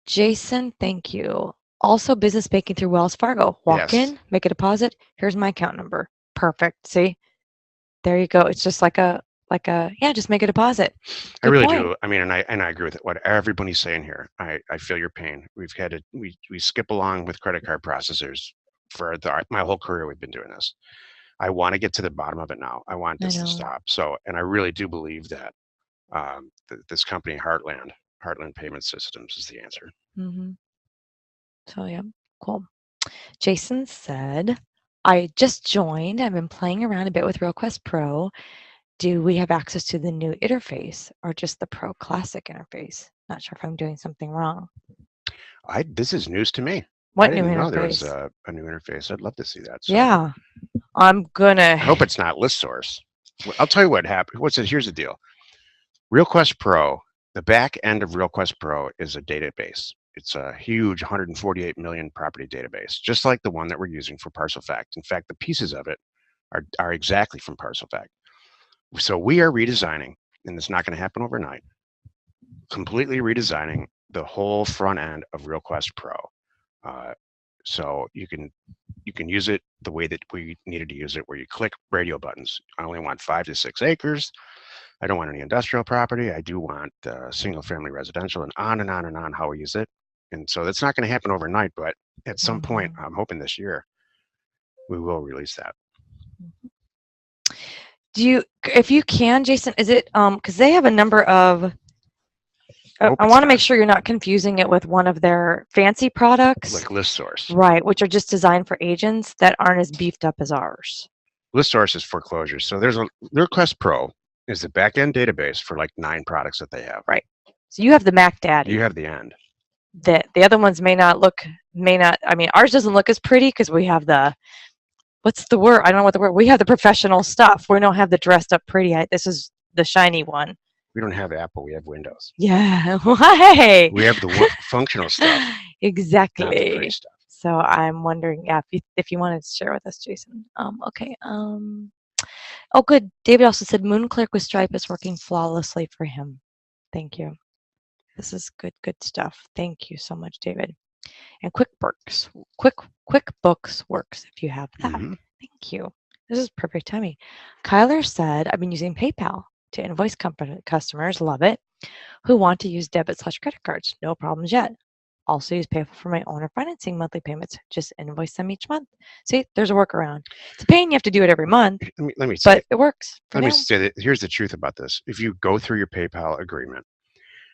B: Jason, thank you. Also, business banking through Wells Fargo. Walk
A: Yes,
B: in, make a deposit. Here's my account number. Perfect. See, there you go. It's just yeah, just make a deposit.
A: I
B: Good
A: really
B: point.
A: do. I mean, and I agree with what everybody's saying here. I feel your pain. We skip along with credit card processors for my whole career. We've been doing this. I want to get to the bottom of it now. I want
B: I
A: this to
B: know.
A: stop. So, and I really do believe that this company, Heartland Payment Systems, is the answer.
B: Hmm. So yeah, cool. Jason said, I just joined. I've been playing around a bit with RealQuest Pro do we have access to the new interface or just the Pro Classic interface? Not sure if I'm doing something wrong.
A: This is news to me.
B: What
A: I
B: new
A: didn't know there was
B: interface?
A: a new interface. I'd love to see that. So
B: Yeah, I'm gonna.
A: I hope it's not list source. I'll tell you what happened. Here's the deal. RealQuest Pro, the back end of RealQuest Pro is a database. It's a huge 148 million property database, just like the one that we're using for ParcelFact. In fact, the pieces of it are exactly from ParcelFact. So we are redesigning, and it's not going to happen overnight, completely redesigning the whole front end of RealQuest Pro. So you can use it the way that we needed to use it, where you click radio buttons. I only want 5 to 6 acres. I don't want any industrial property. I do want single family residential, and on and on and on how we use it. And so that's not going to happen overnight, but at some point, I'm hoping this year, we will release that.
B: Do you, if you can, Jason, is it, because they have a number of, I want to make sure you're not confusing it with one of their fancy products.
A: Like ListSource.
B: Right, which are just designed for agents that aren't as beefed up as ours.
A: ListSource is foreclosures. So there's a RealQuest Pro is the back-end database for like 9 products that they have.
B: Right. So you have the Mac Daddy.
A: You have the end.
B: The other ones may not, I mean, ours doesn't look as pretty because we have the, what's the word? I don't know what the word, we have the professional stuff. We don't have the dressed up pretty. This is the shiny one.
A: We don't have Apple, we have Windows.
B: Yeah, why?
A: We have the functional stuff.
B: Exactly.
A: Not the pretty stuff.
B: So I'm wondering, yeah, if you wanted to share with us, Jason. Okay. Oh, good. David also said MoonClerk with Stripe is working flawlessly for him. Thank you. This is good stuff. Thank you so much, David. And QuickBooks works if you have that. Thank you. This is perfect timing. Kyler said, I've been using PayPal to invoice customers, love it, who want to use debit/credit cards. No problems yet. Also use PayPal for my owner financing monthly payments. Just invoice them each month. See, there's a workaround. It's a pain. You have to do it every month.
A: Let me say,
B: but it works.
A: Let me say that here's the truth about this. If you go through your PayPal agreement,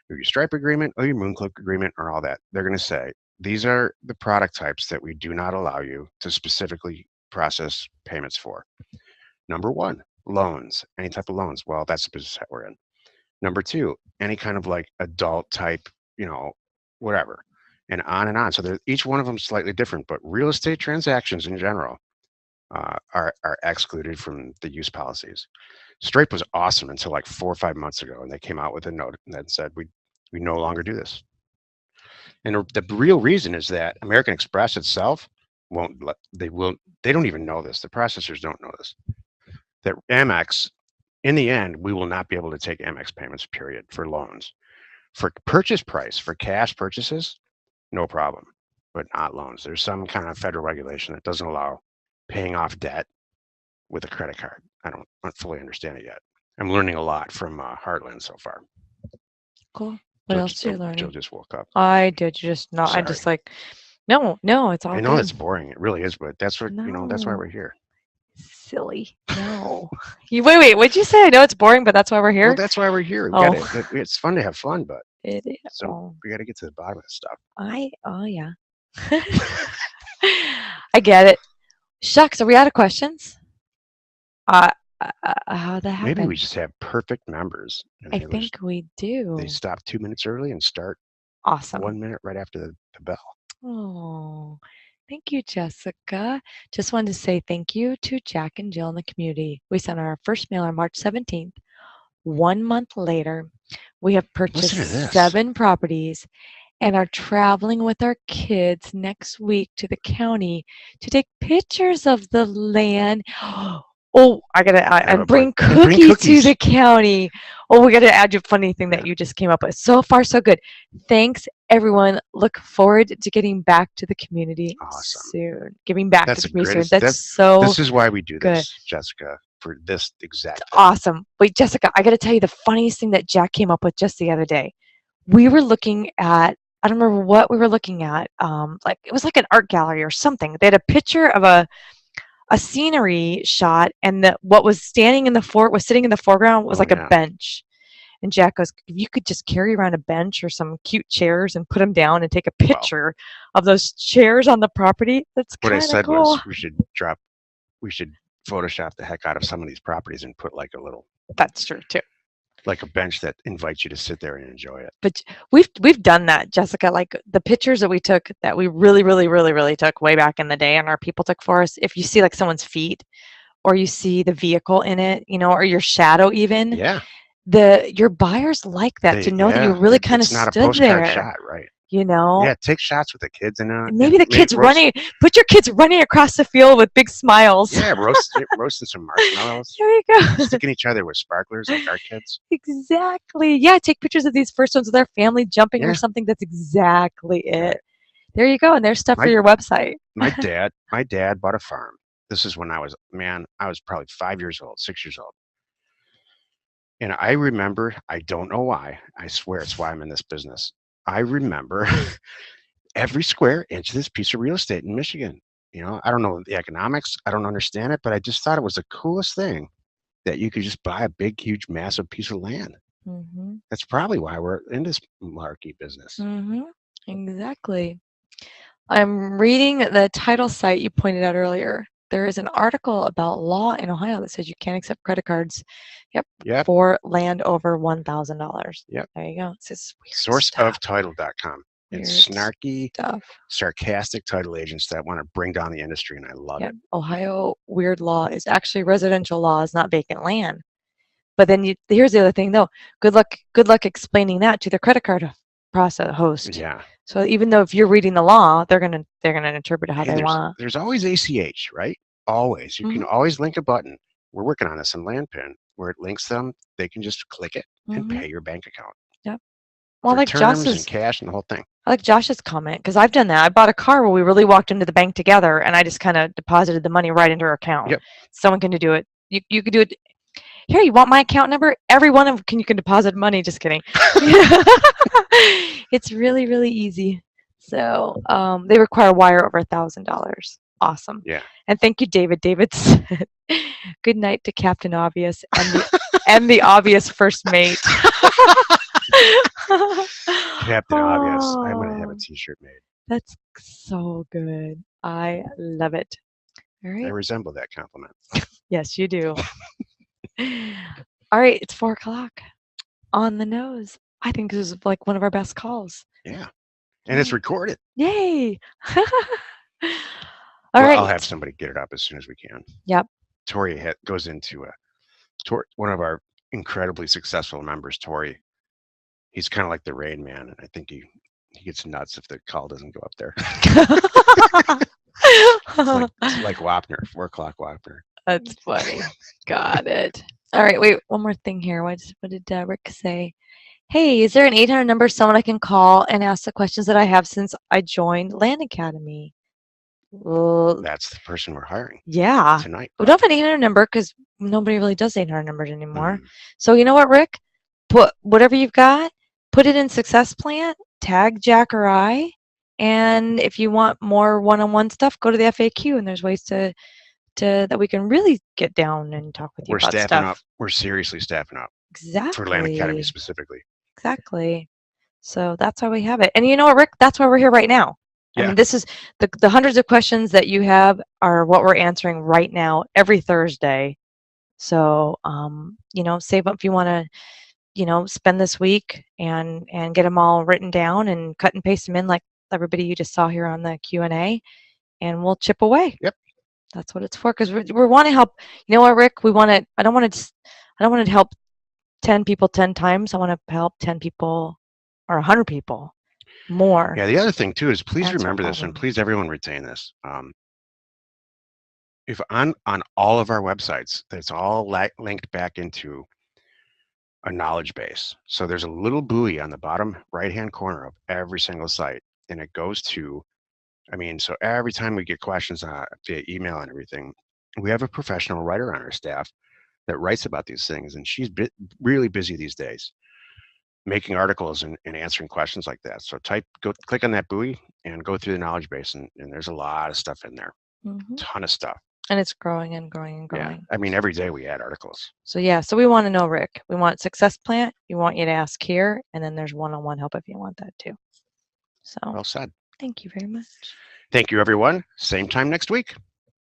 A: or your Stripe agreement, or your MoonClerk agreement, or all that, they're going to say, these are the product types that we do not allow you to specifically process payments for. Number 1, loans, any type of loans. Well, that's the business that we're in. Number 2, any kind of like adult type, whatever, and on and on. So each one of them is slightly different, but real estate transactions in general are excluded from the use policies. Stripe was awesome until like 4 or 5 months ago, and they came out with a note that said we no longer do this. And the real reason is that American Express itself they don't even know this. The processors don't know this. That Amex, in the end, we will not be able to take Amex payments, period, for loans. For purchase price, for cash purchases, no problem, but not loans. There's some kind of federal regulation that doesn't allow paying off debt with a credit card. I don't fully understand it yet. I'm learning a lot from Heartland so far.
B: Cool. What else are you learning?
A: Jill just woke up.
B: I did just not.
A: Sorry.
B: I just like, no, it's all
A: I know
B: good.
A: that's boring. It really is, but that's what, that's why we're here.
B: Silly. No. Wait, what'd you say? I know it's boring, but that's why we're here?
A: Well, that's why we're here. It's fun to have fun, but
B: it is.
A: So we got to get to the bottom of this stuff.
B: Yeah. I get it. Shucks, are we out of questions? How that happened?
A: Maybe we just have perfect members.
B: I think we do.
A: They stop 2 minutes early and start
B: awesome
A: 1 minute right after the bell.
B: Oh, thank you, Jessica. Just wanted to say thank you to Jack and Jill in the community. We sent our first mail on March 17th. 1 month later, we have purchased 7 properties and are traveling with our kids next week to the county to take pictures of the land. Oh, I gotta bring cookies to the county. Oh, we gotta add you a funny thing that you just came up with. So far, so good. Thanks, everyone. Look forward to getting back to the community soon. Giving back to the community soon.
A: This is why we do this, Jessica, for this exact thing.
B: Awesome. Wait, Jessica, I gotta tell you the funniest thing that Jack came up with just the other day. We were looking at, I don't remember what we were looking at. Like it was like an art gallery or something. They had a picture of a scenery shot, and what was sitting in the foreground was a bench. And Jack goes, if you could just carry around a bench or some cute chairs and put them down and take a picture of those chairs on the property, that's kind of cool. What I said was
A: we should Photoshop the heck out of some of these properties and put like a little
B: That's true too.
A: like a bench that invites you to sit there and enjoy it.
B: But we've done that, Jessica. Like the pictures that we took, that we really took way back in the day, and our people took for us. If you see like someone's feet, or you see the vehicle in it, or your shadow even,
A: Yeah,
B: your buyers like that, to know that you
A: yeah,
B: really kind of
A: it's not a
B: stood
A: postcard
B: there.
A: shot, right?
B: You know,
A: Yeah, take shots with the kids and
B: maybe the kids
A: roast,
B: running. Put your kids running across the field with big smiles.
A: yeah, roasting some marshmallows,
B: There you go.
A: sticking each other with sparklers like our kids.
B: Exactly. Yeah, take pictures of these first ones with their family jumping or
A: Yeah,
B: something. That's exactly it.
A: right.
B: There you go. And there's stuff for
A: My
B: your website.
A: my dad bought a farm. This is when I was probably 5 years old, 6 years old. And I remember, I don't know why, I swear it's why I'm in this business. I remember every square inch of this piece of real estate in Michigan. I don't know the economics, I don't understand it, but I just thought it was the coolest thing that you could just buy a big, huge, massive piece of land.
B: Mm-hmm.
A: That's probably why we're in this marquee business.
B: Mm-hmm. Exactly. I'm reading the title site you pointed out earlier. There is an article about law in Ohio that says you can't accept credit cards.
A: Yep.
B: For land over $1,000.
A: Yep.
B: There you go. It's this weird
A: Sourceoftitle.com. It's snarky,
B: stuff.
A: sarcastic title agents that want to bring down the industry, and I love it.
B: Ohio weird law is actually residential law is not vacant land. But then here's the other thing though. Good luck explaining that to the credit card process host.
A: Yeah.
B: So even though if you're reading the law, they're gonna interpret it how they want.
A: There's always ACH, right? Always. You can always link a button. We're working on this in LandPin where it links them. They can just click it and pay your bank account.
B: Yep. Well, like
A: terms and cash and the whole thing.
B: I like Josh's comment, because I've done that. I bought a car where we really walked into the bank together, and I just kind of deposited the money right into her account.
A: Yep.
B: Someone can do it. You could do it. Here, you want my account number? Every one of them you can deposit money. Just kidding. It's really easy. So they require wire over $1,000. Awesome.
A: Yeah.
B: And thank you, David. David said, "Good night to Captain Obvious and the obvious first mate."
A: Captain Obvious. I'm gonna have a T-shirt made.
B: That's so good. I love it. All right.
A: I resemble that compliment.
B: Yes, you do. All right, it's 4:00 on the nose. I think this is like one of our best calls.
A: Yeah, and it's recorded.
B: Yay! All right.
A: I'll have somebody get it up as soon as we can.
B: Yep.
A: Tori goes into one of our incredibly successful members, Tori. He's kind of like the Rain Man, and I think he gets nuts if the call doesn't go up there. It's like Wapner, 4:00 Wapner.
B: That's funny. Got it. All right, wait, one more thing here. What did Rick say? Hey, is there an 800 number someone I can call and ask the questions that I have since I joined Land Academy?
A: That's the person we're hiring.
B: Yeah.
A: Tonight.
B: We don't have an 800 number because nobody really does 800 numbers anymore. So you know what, Rick? Put whatever you've got, put it in Success Plant, tag Jack or I, and if you want more one-on-one stuff, go to the FAQ, and there's ways to that we can really get down and talk with you about stuff. We're
A: staffing up. We're seriously staffing up.
B: Exactly.
A: For Land Academy specifically.
B: Exactly. So that's why we have it. And you know what, Rick? That's why we're here right now.
A: Yeah.
B: I mean, this is the hundreds of questions that you have are what we're answering right now every Thursday. So, save up if you want to, spend this week and get them all written down and cut and paste them in like everybody you just saw here on the Q&A, and we'll chip away.
A: Yep.
B: That's what it's for, because we want to help. You know what, Rick? I don't want to help 10 people 10 times. I want to help 10 people or 100 people more.
A: Yeah, the other thing too is please remember this, and please everyone retain this. If on all of our websites, it's all linked back into a knowledge base. So there's a little buoy on the bottom right-hand corner of every single site, and it goes to, so every time we get questions via email and everything, we have a professional writer on our staff that writes about these things, and she's really busy these days making articles and answering questions like that. So click on that buoy and go through the knowledge base, and there's a lot of stuff in there. Ton of stuff.
B: And it's growing and growing and growing.
A: Yeah. Every day we add articles.
B: So we want to know, Rick. We want Success Plant. We want you to ask here, and then there's one-on-one help if you want that too. So
A: well said.
B: Thank you very much.
A: Thank you, everyone. Same time next week.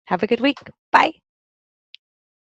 B: Have a good week. Bye.